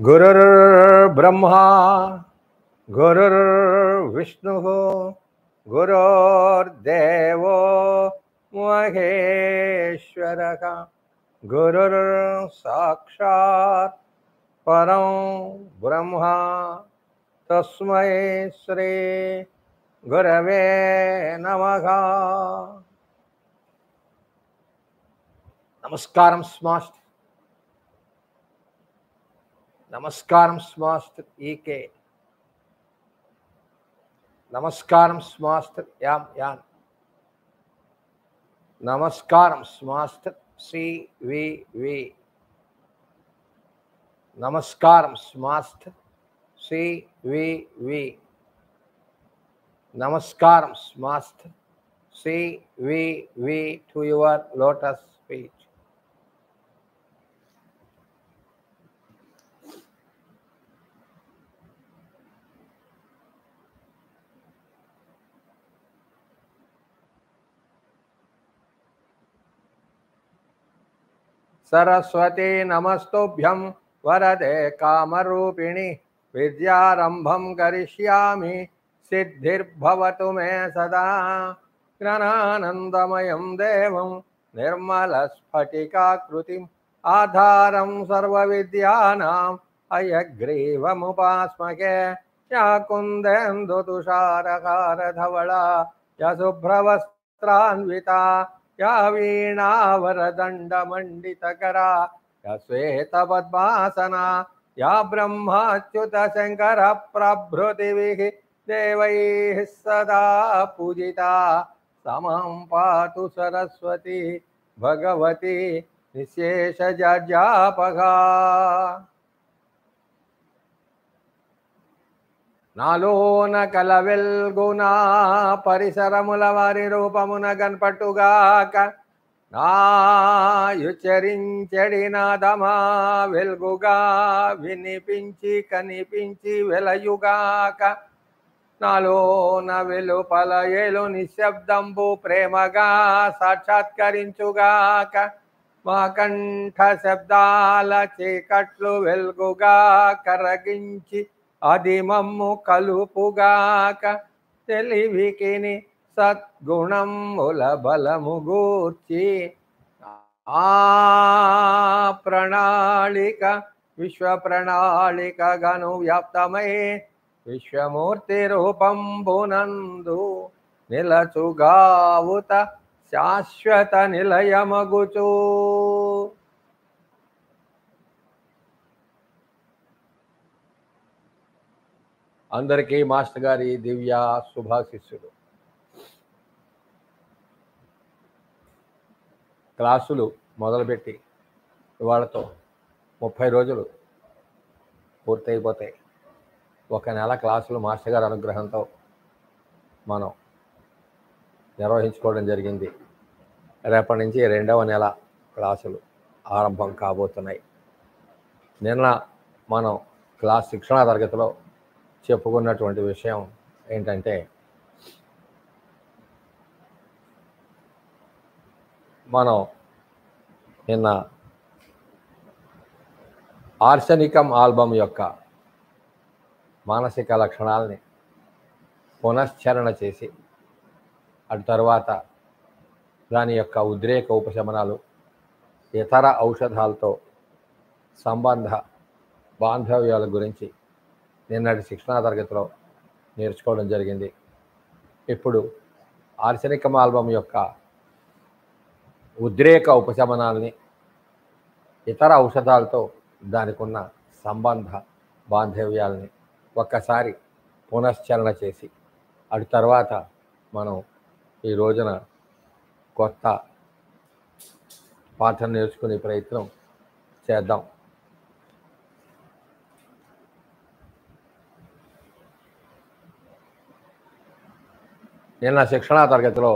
गुरुर्ब्रह्मा गुरुर्विष्णुः गुरुर्देवो महेश्वरः गुरुर्साक्षात् परं ब्रह्मा तस्मै श्री गुरवे नमः. నమస్కారం స్మాస్ట్ నమస్కారం స్మాస్ట్ ఈకే నమస్కారం స్మాస్ట్ యాం యాన్ నమస్కారం స్మాస్ట్ సివివి నమస్కారం స్మాస్ట్ సివివి నమస్కారం స్మాస్ట్ CVV to your lotus feet. Saraswati नमस्तुभ्यं वरदे कामरूपिणि विद्यारंभं करिष्यामि सिद्धिर्भवतु मे सदा. ज्ञानानन्दमयं देवं निर्मलस्फटिकाकृतिम् आधारं सर्वविद्यानां हयग्रीवमुपास्महे. या कुन्देन्दुतुषारहारधवला या शुभ्रवस्त्रान्विता या वीणावरदण्डमण्डितकरा या श्वेतपद्मासना या ब्रह्माच्युतशङ्करप्रभृतिभिः देवैः सदा पूजिता. समं पातु सरस्वती भगवती निःशेषजड्यापहा. నాలోన కలవెల్గునా పరిసరముల వారి రూపమున గన్పట్టుగాక. నాయుచరించెడి నాదమా వెల్గుగా వినిపించి కనిపించి వెలయుగాక. నాలోన వెలుపల ఏలు నిశ్శబ్దంబు ప్రేమగా సాక్షాత్కరించుగాక. మా కంఠ శబ్దాల చీకట్లు వెల్గుగా కరగించి అది మమ్ము కలుపుగాక. తెలివికిని సద్గుణముల బలము గూర్చి ఆ ప్రణాళిక విశ్వ ప్రణాళిక గను వ్యాప్తమై విశ్వమూర్తి రూపంబునందు నిలచుగావుత శాశ్వత నిలయమగుచూ. అందరికీ మాస్టర్ గారి దివ్య శుభాశిస్సులు. క్లాసులు మొదలుపెట్టి ఇవాళతో 30 రోజులు పూర్తయిపోతాయి. 1 నెల క్లాసులు మాస్టర్ గారి అనుగ్రహంతో మనం నిర్వహించుకోవడం జరిగింది. రేపటి నుంచి 2వ నెల క్లాసులు ఆరంభం కాబోతున్నాయి. నిన్న మనం క్లాస్ శిక్షణా తరగతిలో చెప్పుకున్నటువంటి విషయం ఏంటంటే, మనం నిన్న ఆర్సెనికం ఆల్బమ్ యొక్క మానసిక లక్షణాలని పునశ్చరణ చేసి అటు తర్వాత దాని యొక్క ఉద్రేక ఉపశమనాలు, ఇతర ఔషధాలతో సంబంధ బాంధవ్యాల గురించి నిన్నటి శిక్షణా తరగతిలో నేర్చుకోవడం జరిగింది. ఇప్పుడు ఆర్సెనికం ఆల్బమ్ యొక్క ఉద్రేక ఉపశమనాల్ని, ఇతర ఔషధాలతో దానికి ఉన్న సంబంధ బాంధవ్యాలని ఒక్కసారి పునశ్చరణ చేసి అటు తర్వాత మనం ఈ రోజున కొత్త పాఠం నేర్చుకునే ప్రయత్నం చేద్దాం. నిన్న శిక్షణా తరగతిలో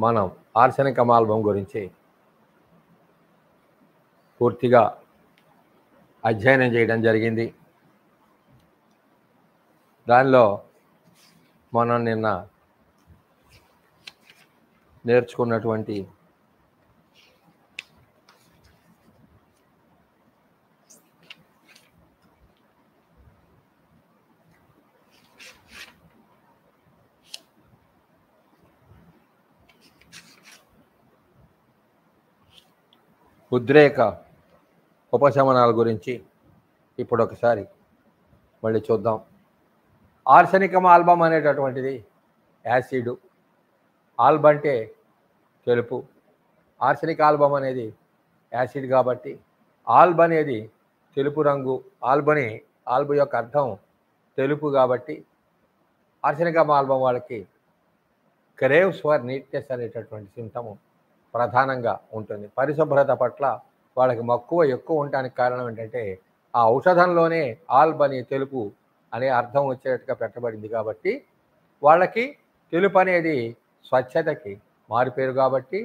మనం ఆర్సెనికం ఆల్బమ్ గురించి పూర్తిగా అధ్యయనం చేయడం జరిగింది. దానిలో మనం నిన్న నేర్చుకున్నటువంటి ఉద్రేక ఉపశమనాల గురించి ఇప్పుడు ఒకసారి మళ్ళీ చూద్దాం. ఆర్సెనికం ఆల్బమ్ అనేటటువంటిది యాసిడ్. ఆల్బ్ అంటే తెలుపు, ఆర్సెనిక్ ఆల్బమ్ అనేది యాసిడ్ కాబట్టి ఆల్బ్ అనేది తెలుపు రంగు. ఆల్బ్ యొక్క అర్థం తెలుపు కాబట్టి ఆర్సెనికం ఆల్బమ్ వాళ్ళకి క్రేవ్స్ ఫర్ నీట్నెస్ అనేటటువంటి సింటము ప్రధానంగా ఉంటుంది. పరిశుభ్రత పట్ల వాళ్ళకి మక్కువ ఎక్కువ ఉండడానికి కారణం ఏంటంటే ఆ ఔషధంలోనే ఆల్బ్ అని తెలుపు అనే అర్థం వచ్చేట్టుగా పెట్టబడింది కాబట్టి వాళ్ళకి తెలుపు అనేది స్వచ్ఛతకి మారుపేరు కాబట్టి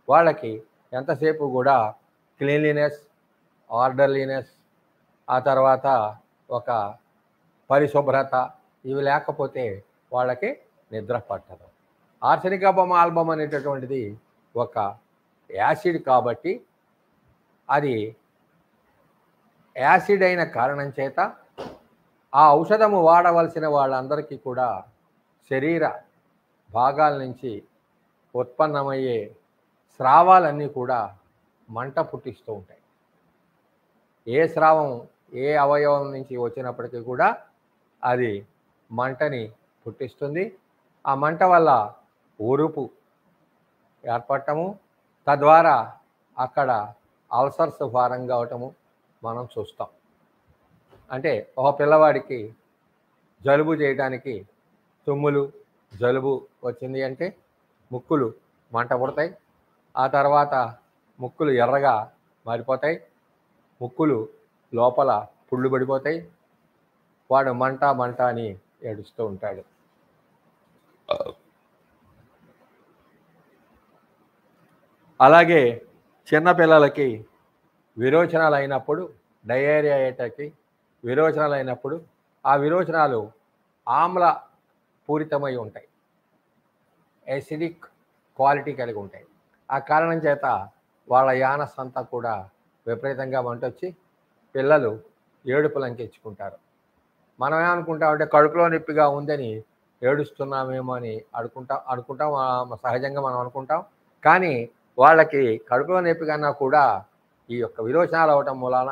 వాళ్ళకి ఎంతసేపు కూడా క్లీన్లీనెస్, ఆర్డర్లీనెస్, ఆ తర్వాత ఒక పరిశుభ్రత ఇవి లేకపోతే వాళ్ళకి నిద్ర పట్టదు. ఆర్సెనిక్ ఆల్బమ్ అనేటటువంటిది ఒక యాసిడ్ కాబట్టి అది యాసిడ్ అయిన కారణం చేత ఆ ఔషధము వాడవలసిన వాళ్ళందరికీ కూడా శరీర భాగాల నుంచి ఉత్పన్నమయ్యే స్రావాలన్నీ కూడా మంట పుట్టిస్తూ ఉంటాయి. ఏ స్రావం ఏ అవయవం నుంచి వచ్చినప్పటికీ కూడా అది మంటని పుట్టిస్తుంది. ఆ మంట వల్ల ఉరుపు ఏర్పడటము, తద్వారా అక్కడ అల్సర్స్ ఫారం కావటము మనం చూస్తాం. అంటే ఒక పిల్లవాడికి జలుబు చేయడానికి తుమ్ములు జలుబు వచ్చింది అంటే ముక్కులు మంట పుడతాయి, ఆ తర్వాత ముక్కులు ఎర్రగా మారిపోతాయి, ముక్కులు లోపల పుళ్ళు పడిపోతాయి, వాడు మంట మంట అని ఏడుస్తూ ఉంటాడు. అలాగే చిన్నపిల్లలకి విరోచనాలు అయినప్పుడు, డయేరియా అయ్యేటకి విరోచనాలు అయినప్పుడు ఆ విరోచనాలు ఆమ్ల పూరితమై ఉంటాయి, యాసిడిక్ క్వాలిటీ కలిగి ఉంటాయి. ఆ కారణం చేత వాళ్ళ యానస్ అంతా కూడా విపరీతంగా మంటొచ్చి పిల్లలు ఏడుపులను తెచ్చుకుంటారు. మనం ఏమనుకుంటామంటే కడుపులో నొప్పిగా ఉందని ఏడుస్తున్నామేమో అని అనుకుంటాం సహజంగా మనం అనుకుంటాం. కానీ వాళ్ళకి కడుపులో నొప్పి కన్నా కూడా ఈ యొక్క విరోచనాలు అవటం మూలాన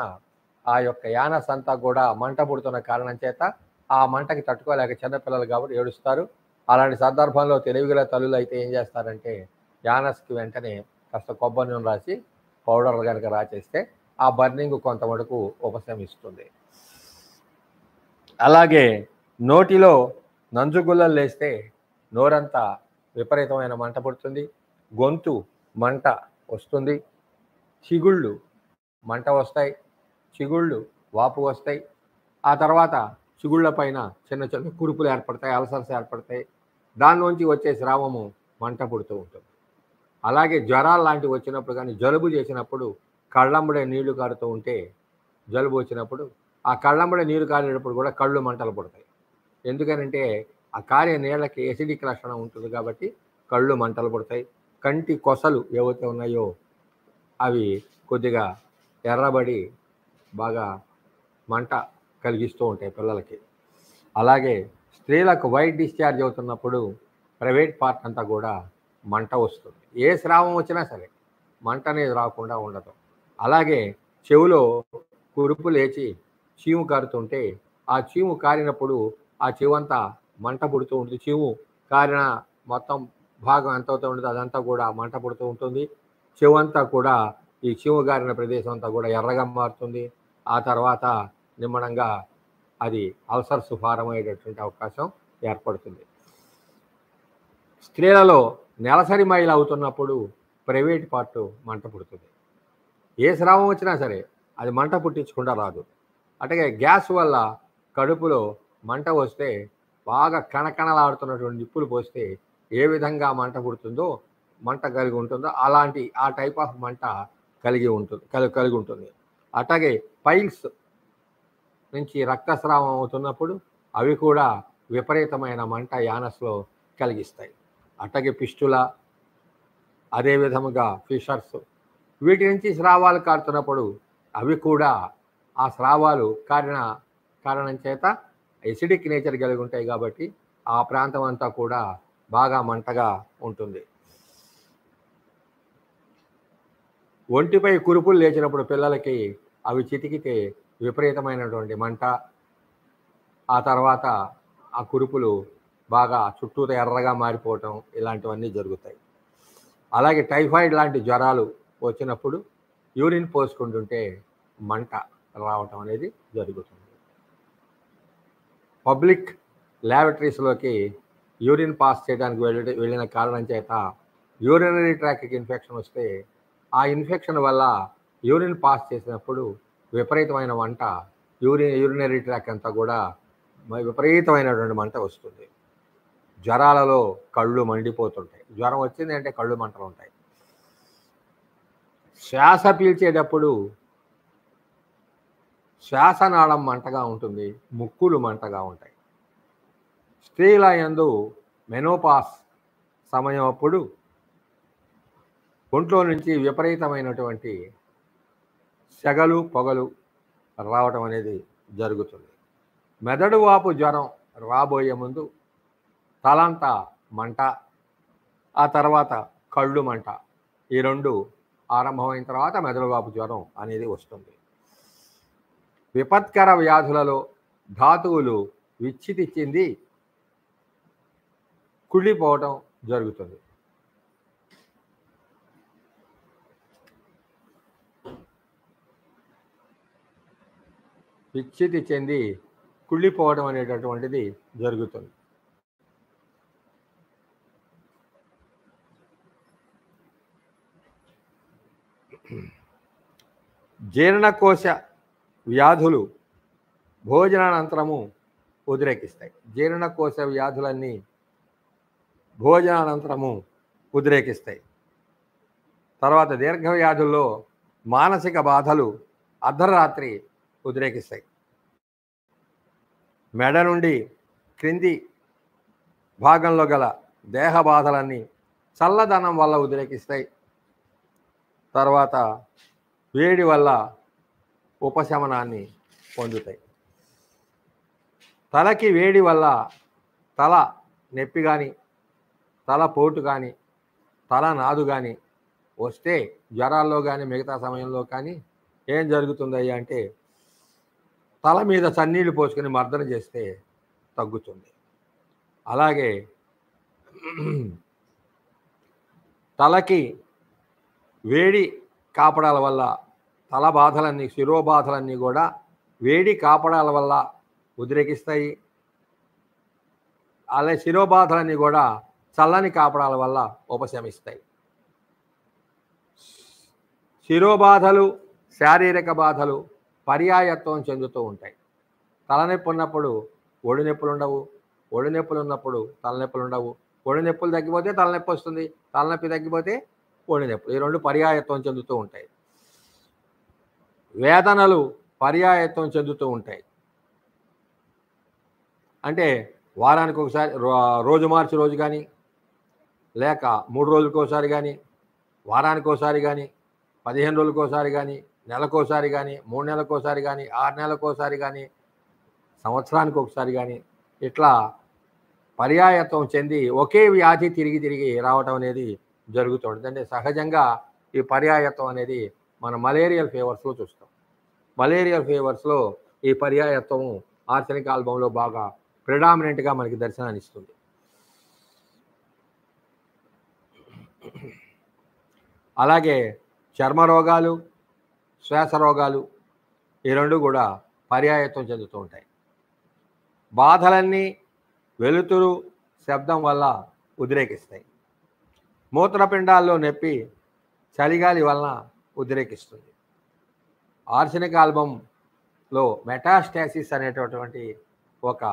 ఆ యొక్క యానస్ అంతా కూడా మంట పుడుతున్న కారణం చేత ఆ మంటకి తట్టుకోలేక చిన్నపిల్లలు కాబట్టి ఏడుస్తారు. అలాంటి సందర్భంలో తెలివిగల తల్లులు అయితే ఏం చేస్తారంటే యానస్కి వెంటనే కాస్త కొబ్బరి నూనె రాసి పౌడర్ కనుక రాచేస్తే ఆ బర్నింగ్ కొంత మటుకు ఉపశమిస్తుంది. అలాగే నోటిలో నంజుగుల్లలు లేస్తే నోరంతా విపరీతమైన మంట పుడుతుంది, గొంతు మంట వస్తుంది, చిగుళ్ళు మంట వస్తాయి, చిగుళ్ళు వాపు వస్తాయి, ఆ తర్వాత చిగుళ్ళ పైన చిన్న చిన్న కురుపులు ఏర్పడతాయి, అల్సర్స్ ఏర్పడతాయి, దానిలోంచి వచ్చే స్రావము మంట పుడుతూ ఉంటుంది. అలాగే జ్వరాలు లాంటివి వచ్చినప్పుడు కానీ జలుబు చేసినప్పుడు కళ్ళంబడే నీళ్లు కారుతూ ఉంటే జలుబు వచ్చినప్పుడు ఆ కళ్ళంబడే నీరు కారేటప్పుడు కూడా కళ్ళు మంటలు పుడతాయి. ఎందుకనంటే ఆ కారే నీళ్ళకి ఎసిడిక్ లక్షణం ఉంటుంది కాబట్టి కళ్ళు మంటలు పుడతాయి. కంటి కొసలు ఏవైతే ఉన్నాయో అవి కొద్దిగా ఎర్రబడి బాగా మంట కలిగిస్తూ ఉంటాయి పిల్లలకి. అలాగే స్త్రీలకు వైట్ డిశ్చార్జ్ అవుతున్నప్పుడు ప్రైవేట్ పార్ట్ అంతా కూడా మంట వస్తుంది. ఏ స్రావం వచ్చినా సరే మంట అనేది రాకుండా ఉండదు. అలాగే చెవులో కురుపు లేచి చీము కారుతుంటే ఆ చీము కారినప్పుడు ఆ చెవంతా మంట పుడుతూ ఉంటుంది. చీము కారిన మొత్తం భాగం ఎంత అవుతూ ఉంటుంది అదంతా కూడా మంట పుడుతూ ఉంటుంది. చెవంతా కూడా ఈ చీము గారిన ప్రదేశం అంతా కూడా ఎర్రగా మారుతుంది. ఆ తర్వాత నిమ్మడంగా అది అల్సర్స్ ఫారం అయ్యేటటువంటి అవకాశం ఏర్పడుతుంది. స్త్రీలలో నెలసరి మైలు అవుతున్నప్పుడు ప్రైవేట్ పార్ట్ మంట పుడుతుంది. ఏ స్రావం వచ్చినా సరే అది మంట పుట్టించకుండా రాదు. అట్లాగే గ్యాస్ వల్ల కడుపులో మంట వస్తే బాగా కణకణలాడుతున్నటువంటి నిప్పులు పోస్తే ఏ విధంగా మంట పుడుతుందో మంట కలిగి ఉంటుందో అలాంటి ఆ టైప్ ఆఫ్ మంట కలిగి ఉంటుంది. అట్లాగే పైల్స్ నుంచి రక్తస్రావం అవుతున్నప్పుడు అవి కూడా విపరీతమైన మంట యానస్లో కలిగిస్తాయి. అట్లాగే పిస్టులా, అదేవిధముగా ఫిషర్స్, వీటి నుంచి స్రావాలు కారుతున్నప్పుడు అవి కూడా ఆ స్రావాలు కారణం చేత ఎసిడిక్ నేచర్ కలిగి ఉంటాయి కాబట్టి ఆ ప్రాంతం అంతా కూడా బాగా మంటగా ఉంటుంది. ఒంటిపై కురుపులు లేచినప్పుడు పిల్లలకి అవి చితికితే విపరీతమైనటువంటి మంట, ఆ తర్వాత ఆ కురుపులు బాగా చుట్టూత ఎర్రగా మారిపోవటం ఇలాంటివన్నీ జరుగుతాయి. అలాగే టైఫాయిడ్ లాంటి జ్వరాలు వచ్చినప్పుడు యూరిన్ పోసుకుంటుంటే మంట రావటం అనేది జరుగుతుంది. పబ్లిక్ ల్యాబరేటరీస్లోకి యూరిన్ పాస్ చేయడానికి వెళ్ళిన కారణం చేత యూరినరీ ట్రాక్కి ఇన్ఫెక్షన్ వస్తే ఆ ఇన్ఫెక్షన్ వల్ల యూరిన్ పాస్ చేసినప్పుడు విపరీతమైన మంట యూరినరీ ట్రాక్ అంతా కూడా విపరీతమైనటువంటి మంట వస్తుంది. జ్వరాలలో కళ్ళు మండిపోతుంటాయి. జ్వరం వచ్చింది అంటే కళ్ళు మంటలు ఉంటాయి. శ్వాస పీల్చేటప్పుడు శ్వాసనాళం మంటగా ఉంటుంది, ముక్కులు మంటగా ఉంటాయి. స్త్రీల యందు మెనోపాస్ సమయం అప్పుడు ఒంట్లో నుంచి విపరీతమైనటువంటి సెగలు పొగలు రావటం అనేది జరుగుతుంది. మెదడు వాపు జ్వరం రాబోయే ముందు తలంతా మంట, ఆ తర్వాత కళ్ళు మంట, ఈ రెండు ఆరంభమైన తర్వాత మెదడు వాపు జ్వరం అనేది వస్తుంది. విపత్కర వ్యాధులలో ధాతువులు విచ్ఛితి చెంది కుళ్ళిపోవటం జరుగుతుంది. విచ్ఛితి చెంది కుళ్ళిపోవడం అనేటటువంటిది జరుగుతుంది. జీర్ణకోశ వ్యాధులు భోజనానంతరము ఉద్రేకిస్తాయి. జీర్ణకోశ వ్యాధులన్నీ భోజనానంతరము ఉద్రేకిస్తాయి. తర్వాత దీర్ఘ వ్యాధుల్లో మానసిక బాధలు అర్ధరాత్రి ఉద్రేకిస్తాయి. మెడ నుండి క్రింది భాగంలో గల దేహ బాధలన్నీ చల్లదనం వల్ల ఉద్రేకిస్తాయి. తర్వాత వేడి వల్ల ఉపశమనాన్ని పొందుతాయి. తలకి వేడి వల్ల తల నొప్పి కానీ, తల పోటు కానీ, తల నాదు కానీ వస్తే జ్వరాల్లో కానీ మిగతా సమయంలో కానీ ఏం జరుగుతుందయ్యా అంటే తల మీద చన్నీళ్ళు పోసుకొని మర్దన చేస్తే తగ్గుతుంది. అలాగే తలకి వేడి కాపడాల వల్ల తల బాధలన్నీ శిరోబాధలన్నీ కూడా వేడి కాపడాల వల్ల ఉద్రేకిస్తాయి. అలాగే శిరోబాధలన్నీ కూడా చల్లని కాపడాల వల్ల ఉపశమిస్తాయి. శిరోబాధలు శారీరక బాధలు పర్యాయత్వం చెందుతూ ఉంటాయి. తలనొప్పి ఉన్నప్పుడు ఒడి నొప్పులు ఉండవు, ఒడి నొప్పులు ఉన్నప్పుడు తలనొప్పులు ఉండవు. ఒడి నొప్పులు తగ్గిపోతే తలనొప్పి వస్తుంది, తలనొప్పి తగ్గిపోతే ఒడి నొప్పులు, ఈ రెండు పర్యాయత్వం చెందుతూ ఉంటాయి. వేదనలు పర్యాయత్వం చెందుతూ ఉంటాయి. అంటే వారానికి ఒకసారి, రోజు మార్చి రోజు కానీ, లేక 3 రోజులకోసారి కానీ, వారానికి ఒకసారి కానీ, 15 రోజులకోసారి కానీ, నెలకోసారి కానీ, 3 నెలలకోసారి కానీ, 6 నెలలకోసారి కానీ, సంవత్సరానికి ఒకసారి కానీ, ఇట్లా పర్యాయత్వం చెంది ఒకే వ్యాధి తిరిగి తిరిగి రావటం అనేది జరుగుతుంది. అంటే సహజంగా ఈ పర్యాయత్వం అనేది మన మలేరియల్ ఫీవర్స్లో చూస్తాం. మలేరియల్ ఫీవర్స్లో ఈ పర్యాయత్వం ఆర్సెనిక్ ఆల్బంలో బాగా ప్రిడామినెంట్గా మనకి దర్శనాన్ని ఇస్తుంది. అలాగే చర్మ రోగాలు, శ్వాస రోగాలు ఈ రెండు కూడా పర్యాయత్వం చెందుతూ ఉంటాయి. బాధలన్నీ వెలుతురు శబ్దం వల్ల ఉద్రేకిస్తాయి. మూత్రపిండాల్లో నొప్పి చలిగాలి వలన ఉద్రేకిస్తుంది. ఆర్సెనిక్ ఆల్బంలో మెటాస్టాసిస్ అనేటటువంటి ఒక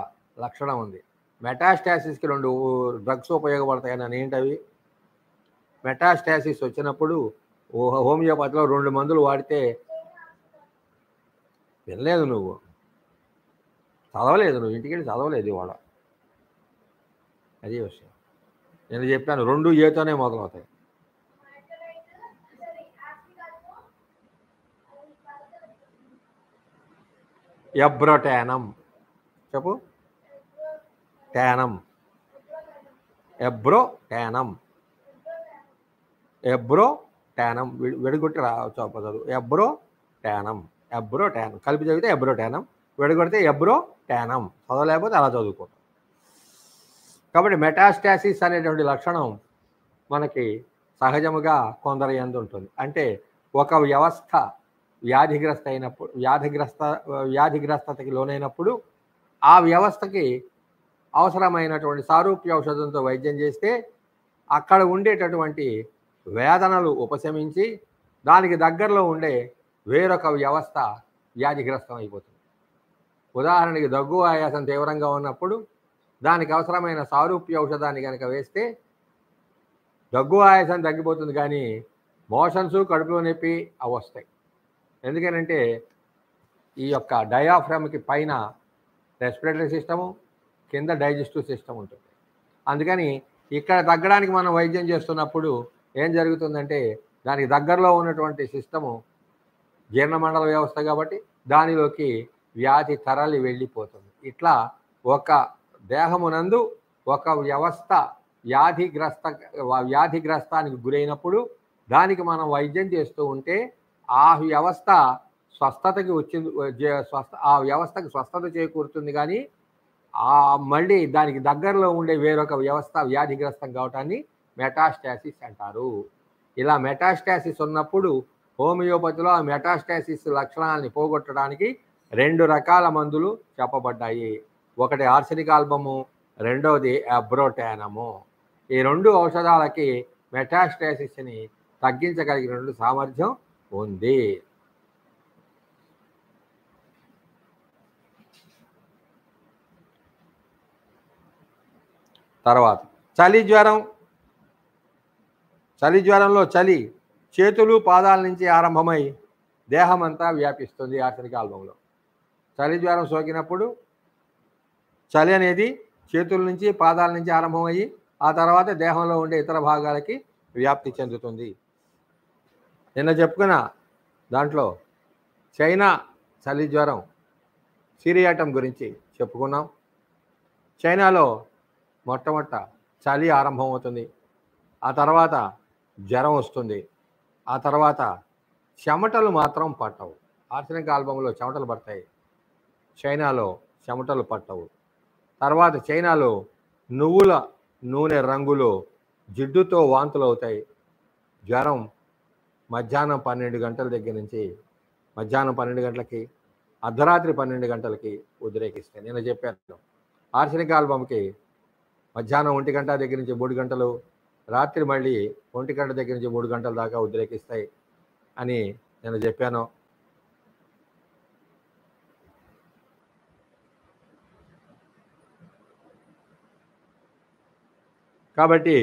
లక్షణం ఉంది. మెటాస్టాసిస్కి 2 డ్రగ్స్ ఉపయోగపడతాయని ఏంటవి? మెటాస్టాసిస్ వచ్చినప్పుడు హోమియోపతిలో 2 మందులు వాడితే, వినలేదు నువ్వు, చదవలేదు, నువ్వు ఇంటికి వెళ్ళి చదవలేదు ఇవాళ, అదే విషయం. నేను చెప్పాను 2 ఏతోనే మొదలవుతాయి. ఎబ్రోటానం చెప్పు. ట్యానం, ఎబ్రోటానం, ఎబ్రోటానం, ట్యానం, విడగొట్టి చదువు ఎబ్రో ట్యానం, ఎబ్రో ట్యానం కలిపి చదివితే ఎబ్రో ట్యానం, విడగొడితే ఎబ్రో ట్యానం. చదవలేకపోతే అలా చదువుకోవటం. కాబట్టి మెటాస్టాసిస్ అనేటువంటి లక్షణం మనకి సహజముగా కొందరి యందు ఉంటుంది. అంటే ఒక వ్యవస్థ వ్యాధిగ్రస్తతకి లోనైనప్పుడు ఆ వ్యవస్థకి అవసరమైనటువంటి సారూప్య ఔషధంతో వైద్యం చేస్తే అక్కడ ఉండేటటువంటి వేదనలు ఉపశమించి దానికి దగ్గరలో ఉండే వేరొక వ్యవస్థ వ్యాధిగ్రస్తం అయిపోతుంది. ఉదాహరణకి దగ్గు ఆయాసం తీవ్రంగా ఉన్నప్పుడు దానికి అవసరమైన సారూప్య ఔషధాన్ని కనుక వేస్తే దగ్గు ఆయాసం తగ్గిపోతుంది, కానీ మోషన్స్, కడుపులో నొప్పి అవి వస్తాయి. ఎందుకనంటే ఈ యొక్క డయాఫ్రమ్కి పైన రెస్పిరేటరీ సిస్టము, కింద డైజెస్టివ్ సిస్టమ్ ఉంటుంది. అందుకని ఇక్కడ తగ్గడానికి మనం వైద్యం చేస్తున్నప్పుడు ఏం జరుగుతుందంటే దానికి దగ్గరలో ఉన్నటువంటి సిస్టము జీర్ణమండల వ్యవస్థ కాబట్టి దానిలోకి వ్యాధి తరలి వెళ్ళిపోతుంది. ఇట్లా ఒక దేహమునందు ఒక వ్యవస్థ వ్యాధిగ్రస్తానికి గురైనప్పుడు దానికి మనం వైద్యం చేస్తూ ఉంటే ఆ వ్యవస్థ స్వస్థతకి ఆ వ్యవస్థకి స్వస్థత చేకూరుతుంది, కానీ మళ్ళీ దానికి దగ్గరలో ఉండే వేరొక వ్యవస్థ వ్యాధిగ్రస్తం కావటాన్ని మెటాస్టాసిస్ అంటారు. ఇలా మెటాస్టాసిస్ ఉన్నప్పుడు హోమియోపతిలో ఆ మెటాస్టాసిస్ లక్షణాలని పోగొట్టడానికి 2 రకాల మందులు చెప్పబడ్డాయి. ఒకటి ఆర్సెనిక్ ఆల్బము, రెండవది అబ్రోటానము. ఈ 2 ఔషధాలకి మెటాస్టాసిస్ని తగ్గించగలిగిన సామర్థ్యం ఉంది. తర్వాత చలి జ్వరంలో చలి చేతులు పాదాల నుంచి ఆరంభమై దేహమంతా వ్యాపిస్తుంది. ఆర్సెనిక్ ఆల్బంలో చలి జ్వరం సోకినప్పుడు చలి అనేది చేతుల నుంచి పాదాల నుంచి ఆరంభమయ్యి ఆ తర్వాత దేహంలో ఉండే ఇతర భాగాలకి వ్యాప్తి చెందుతుంది. నిన్న చెప్పుకున్న దాంట్లో చైనా చలి జ్వరం సిరియాటం గురించి చెప్పుకున్నాం. చైనాలో మొట్టమొదట చలి ఆరంభమవుతుంది, ఆ తర్వాత జ్వరం వస్తుంది, ఆ తర్వాత చెమటలు మాత్రం పట్టవు. ఆర్సెనిక్ ఆల్బంలో చెమటలు పడతాయి, చైనాలో చెమటలు పట్టవు. తర్వాత చైనాలో నువ్వుల నూనె రంగులో జిడ్డుతో వాంతులు అవుతాయి. జ్వరం మధ్యాహ్నం 12 గంటల దగ్గర నుంచి మధ్యాహ్నం 12 గంటలకి అర్ధరాత్రి 12 గంటలకి ఉద్రేకిస్తాయి. నేను చెప్పాను ఆర్సెనిక్ ఆల్బంకి మధ్యాహ్నం 1 గంట దగ్గర నుంచి 3 గంటలు, రాత్రి మళ్ళీ 1 గంట దగ్గర నుంచి 3 గంటల దాకా ఉద్రేకిస్తాయి అని నేను చెప్పాను. కాబట్టి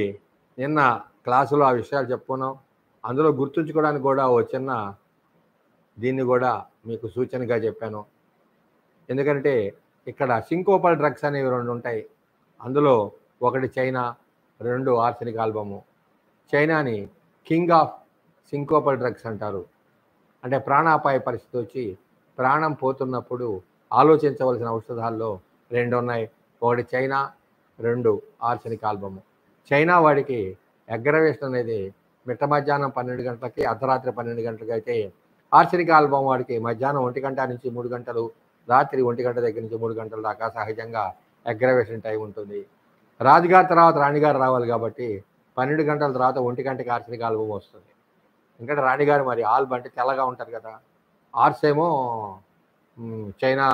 నిన్న క్లాసులో ఆ విషయాలు చెప్పుకున్నాం. అందులో గుర్తుంచుకోవడానికి కూడా ఓ చిన్న దీన్ని కూడా మీకు సూచనగా చెప్పాను. ఎందుకంటే ఇక్కడ సింకోపల్ డ్రగ్స్ అనేవి 2 ఉంటాయి. అందులో ఒకటి చైనా, 2 ఆర్సెనిక్ ఆల్బము. చైనాని కింగ్ ఆఫ్ సింకోపల్ డ్రగ్స్ అంటారు. అంటే ప్రాణాపాయ పరిస్థితి వచ్చి ప్రాణం పోతున్నప్పుడు ఆలోచించవలసిన ఔషధాల్లో 2 ఉన్నాయి. ఒకటి చైనా, 2 ఆర్సెనిక్ ఆల్బము. చైనా వాడికి అగ్రవేషన్ అనేది మిట్ట మధ్యాహ్నం 12 గంటలకి, అర్ధరాత్రి 12 గంటలకి అయితే ఆర్సెనిక్ ఆల్బమ్ వాడికి మధ్యాహ్నం 1 గంట నుంచి 3 గంటలు, రాత్రి 1 గంట దగ్గర నుంచి 3 గంటల దాకా సహజంగా అగ్రవేషన్ టైం ఉంటుంది. రాజుగారి తర్వాత రాణిగారు రావాలి కాబట్టి 12 గంటల తర్వాత 1 గంటకి ఆర్సెనిక్ ఆల్బమ్ వస్తుంది. ఎందుకంటే రాణిగారు మరి ఆల్బమ్ అంటే తెల్లగా ఉంటారు కదా, ఆర్స్ ఏమో చైనా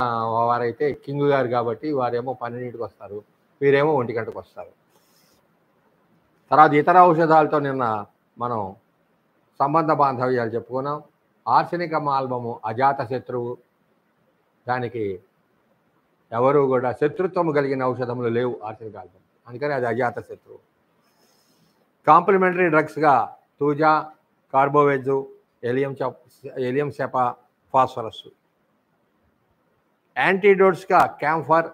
వారైతే కింగ్ గారు కాబట్టి వారేమో 12కి వస్తారు, వీరేమో 1 గంటకు వస్తారు. తర్వాత ఇతర ఔషధాలతో నిన్న మనం సంబంధ బాంధవ్యాలు చెప్పుకున్నాం. ఆర్సెనిక్ ఆల్బము అజాత శత్రువు, దానికి ఎవరు కూడా శత్రుత్వం కలిగిన ఔషధములు లేవు ఆర్సెనిక్ ఆల్బమ్, అందుకని అది అజాత శత్రువు. కాంప్లిమెంటరీ డ్రగ్స్గా thuja, carbo veg, allium cepa, phosphorus. యాంటీడోట్స్గా camphor,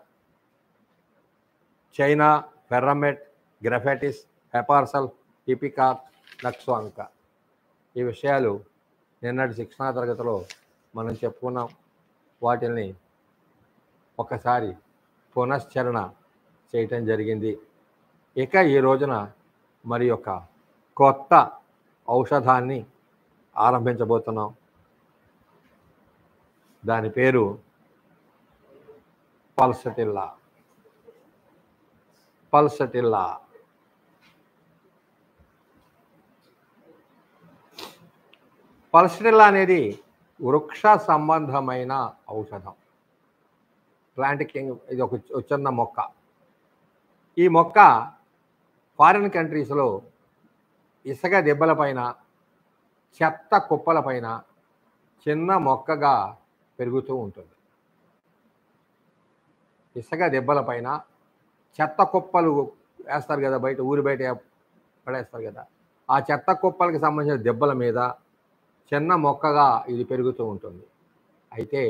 China, ferrum met, graphites, hepar sul, టిపికార్, నక్స్వాంక. ఈ విషయాలు నిన్నటి శిక్షణా తరగతిలో మనం చెప్పుకున్నాం. వాటిని ఒకసారి పునశ్చరణ చేయటం జరిగింది. ఇక ఈ రోజున మరి ఒక కొత్త ఔషధాన్ని ఆరంభించబోతున్నాం. దాని పేరు పల్సటిల్లా. పల్సటిల్లా పల్సటిల్లా అనేది వృక్ష సంబంధమైన ఔషధం. Plant king. ఇది ఒక చిన్న మొక్క. ఈ మొక్క ఫారిన్ కంట్రీస్లో ఇసుక దెబ్బలపైన, చెత్త కుప్పలపైన చిన్న మొక్కగా పెరుగుతూ ఉంటుంది. ఇసుక దెబ్బలపైన, చెత్త కుప్పలు వేస్తారు కదా, బయట ఊరి బయట పడేస్తారు కదా, ఆ చెత్త కుప్పలకి సంబంధించిన దెబ్బల మీద చిన్న మొక్కగా ఇది పెరుగుతూ ఉంటుంది. అయితే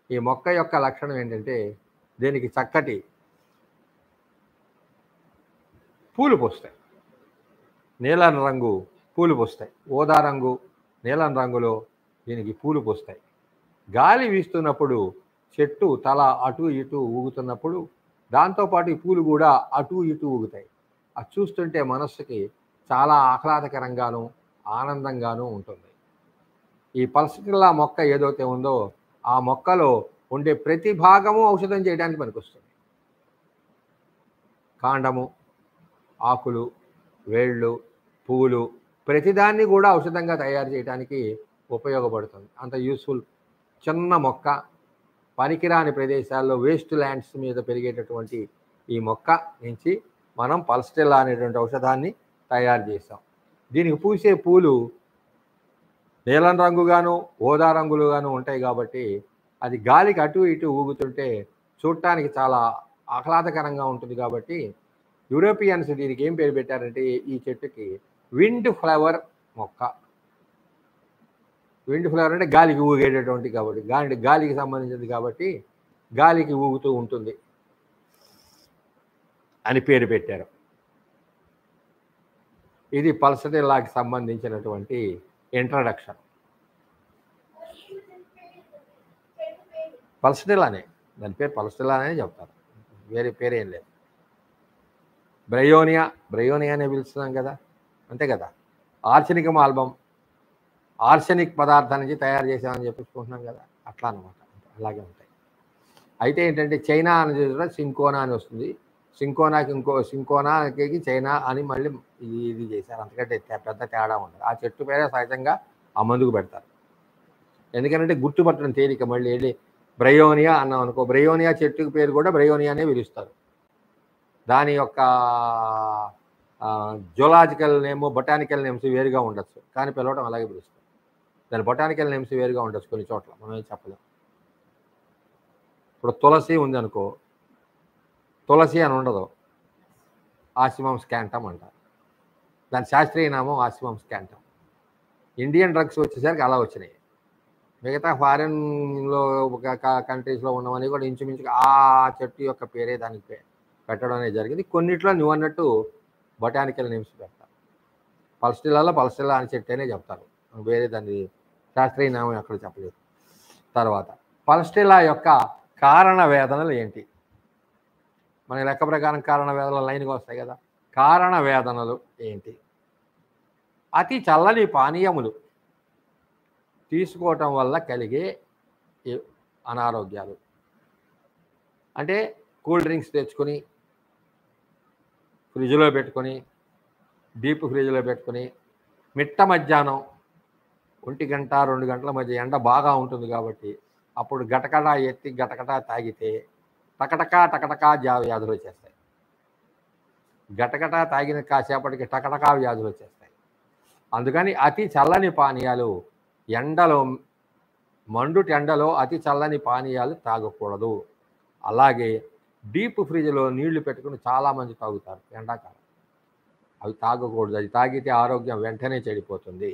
ఈ మొక్క యొక్క లక్షణం ఏంటంటే దీనికి చక్కటి పూలు పూస్తాయి. నీలం రంగు పూలు పూస్తాయి. ఊదా రంగు, నీలం రంగులో దీనికి పూలు పూస్తాయి. గాలి వీస్తున్నప్పుడు చెట్టు తల అటు ఇటు ఊగుతున్నప్పుడు దాంతోపాటు ఈ పూలు కూడా అటు ఇటు ఊగుతాయి. అది చూస్తుంటే మనస్సుకి చాలా ఆహ్లాదకరంగాను ఆనందంగాను ఉంటుంది. ఈ పల్సటిల్లా మొక్క ఏదైతే ఉందో ఆ మొక్కలో ఉండే ప్రతి భాగము ఔషధం చేయడానికి పనికొస్తుంది. కాండము, ఆకులు, వేళ్ళు, పువ్వులు ప్రతిదాన్ని కూడా ఔషధంగా తయారు చేయడానికి ఉపయోగపడుతుంది. అంత యూస్ఫుల్ చిన్న మొక్క. పనికిరాని ప్రదేశాల్లో వేస్ట్ ల్యాండ్స్ మీద పెరిగేటటువంటి ఈ మొక్క నుంచి మనం పల్సటిల్లా అనేటువంటి ఔషధాన్ని తయారు చేసాం. దీనికి పూసే పూలు నీలం రంగుగాను ఊదా రంగులుగాను ఉంటాయి కాబట్టి అది గాలికి అటు ఇటు ఊగుతుంటే చూడటానికి చాలా ఆహ్లాదకరంగా ఉంటుంది. కాబట్టి యూరోపియన్స్ దీనికి ఏం పేరు పెట్టారంటే ఈ చెట్టుకి విండ్ ఫ్లవర్ మొక్క. విండ్ ఫ్లవర్ అంటే గాలికి ఊగేటటువంటి కాబట్టి, గాలికి సంబంధించింది కాబట్టి గాలికి ఊగుతూ ఉంటుంది అని పేరు పెట్టారు. ఇది పల్సటిల్లాకి సంబంధించినటువంటి ఇంట్రడక్షన్. పల్సటిల్లానే, దాని పేరు పల్సటిల్లానే చెప్తారు, వేరే పేరేం లేదు. బ్రయోనియా అనే పిలుస్తున్నాం కదా, అంతే కదా. ఆర్సెనిక్ ఆల్బమ్, ఆర్సెనిక్ పదార్థాల నుంచి తయారు చేసామని చెప్పుకుంటున్నాం కదా, అట్లా అనమాట. అలాగే ఉంటాయి. అయితే ఏంటంటే చైనా అనేది సింకోనా అని వస్తుంది. సింకోనాకి చైనా అని మళ్ళీ ఇది చేశారు. అంతకంటే పెద్ద తేడా ఉండదు. ఆ చెట్టు పేరే సహజంగా ఆ మందుకు పెడతారు. ఎందుకంటే గుర్తుపట్టడం తేలిక. మళ్ళీ వెళ్ళి బ్రయోనియా అన్నాం అనుకో, బ్రయోనియా చెట్టుకు పేరు కూడా బ్రయోనియానే పిలుస్తారు. దాని యొక్క జులాజికల్ నేమ్, బొటానికల్ నేమ్స్ వేరుగా ఉండొచ్చు, కానీ పిలవడం అలాగే పిలుస్తారు. దాని బొటానికల్ నేమ్స్ వేరుగా ఉండొచ్చు కొన్ని చోట్ల, మనం ఏం చెప్పలేం. ఇప్పుడు తులసి ఉంది అనుకో, తులసి అని ఉండదు, ఆసిమం స్కాంటమ్ అంటారు. దాని శాస్త్రీయ నామం ఆసిమం స్కాంటమ్. ఇండియన్ డ్రగ్స్ వచ్చేసరికి అలా వచ్చినాయి. మిగతా ఫారిన్లో కంట్రీస్లో ఉన్నవన్నీ కూడా ఇంచుమించుగా ఆ చెట్టు యొక్క పేరే దానికి పెట్టడం అనేది జరిగింది. కొన్నిట్లో నువ్వు అన్నట్టు బొటానికల్ నేమ్స్ పెడతారు. పల్సటిల్లా అని చెట్టేనే చెప్తారు, వేరే దాన్ని శాస్త్రీయ నామం ఎక్కడ చెప్పలేదు. తర్వాత పల్సటిల్లా యొక్క కారణ వేదనలు ఏంటి? మన లెక్క ప్రకారం కారణ వేదనలు లైన్గా వస్తాయి కదా. కారణ వేదనలు ఏంటి? అతి చల్లని పానీయములు తీసుకోవటం వల్ల కలిగే అనారోగ్యాలు. అంటే కూల్ డ్రింక్స్ తెచ్చుకొని ఫ్రిడ్జ్లో పెట్టుకొని, డీప్ ఫ్రిడ్జ్లో పెట్టుకొని, మిట్ట మధ్యాహ్నం 1 గంట 2 గంటల మధ్య ఎండ బాగా ఉంటుంది కాబట్టి అప్పుడు గటకటా ఎత్తి గటకటా తాగితే టకటకా వ్యాధులు వచ్చేస్తాయి. గటకటా తాగిన కాసేపటికి టకటకా వ్యాధులు వచ్చేస్తాయి. అందుకని అతి చల్లని పానీయాలు, ఎండలో మండుటి ఎండలో అతి చల్లని పానీయాలు తాగకూడదు. అలాగే డీప్ ఫ్రిడ్జ్లో నీళ్లు పెట్టుకుని చాలామంది తాగుతారు ఎండాకాలం, అవి తాగకూడదు. అది తాగితే ఆరోగ్యం వెంటనే చెడిపోతుంది.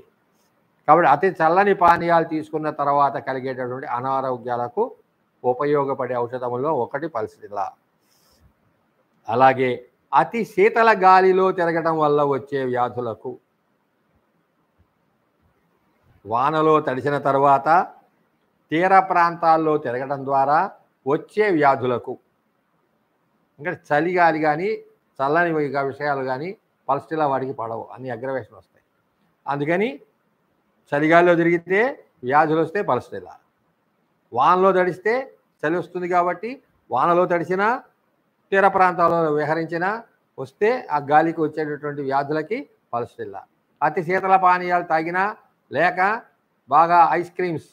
కాబట్టి అతి చల్లని పానీయాలు తీసుకున్న తర్వాత కలిగేటటువంటి అనారోగ్యాలకు ఉపయోగపడే ఔషధములో ఒకటి పల్సటిల్లా. అలాగే అతి శీతల గాలిలో తిరగడం వల్ల వచ్చే వ్యాధులకు, వానలో తడిసిన తర్వాత తీర ప్రాంతాల్లో తిరగడం ద్వారా వచ్చే వ్యాధులకు, ఇంకా చలిగాలి కానీ చల్లని విషయాలు కానీ పల్సటిల్లా వాడికి పడవు, అన్ని అగ్రవేషన్ వస్తాయి. అందుకని చలిగాలిలో తిరిగితే వ్యాధులు వస్తే పలస్టెల్లా. వానలో తడిస్తే చలి వస్తుంది కాబట్టి వానలో తడిసినా తీర ప్రాంతాల్లో విహరించినా వస్తే ఆ గాలికి వచ్చేటటువంటి వ్యాధులకి పలస్టెల్లా. అతి శీతల పానీయాలు తాగినా లేక బాగా ఐస్ క్రీమ్స్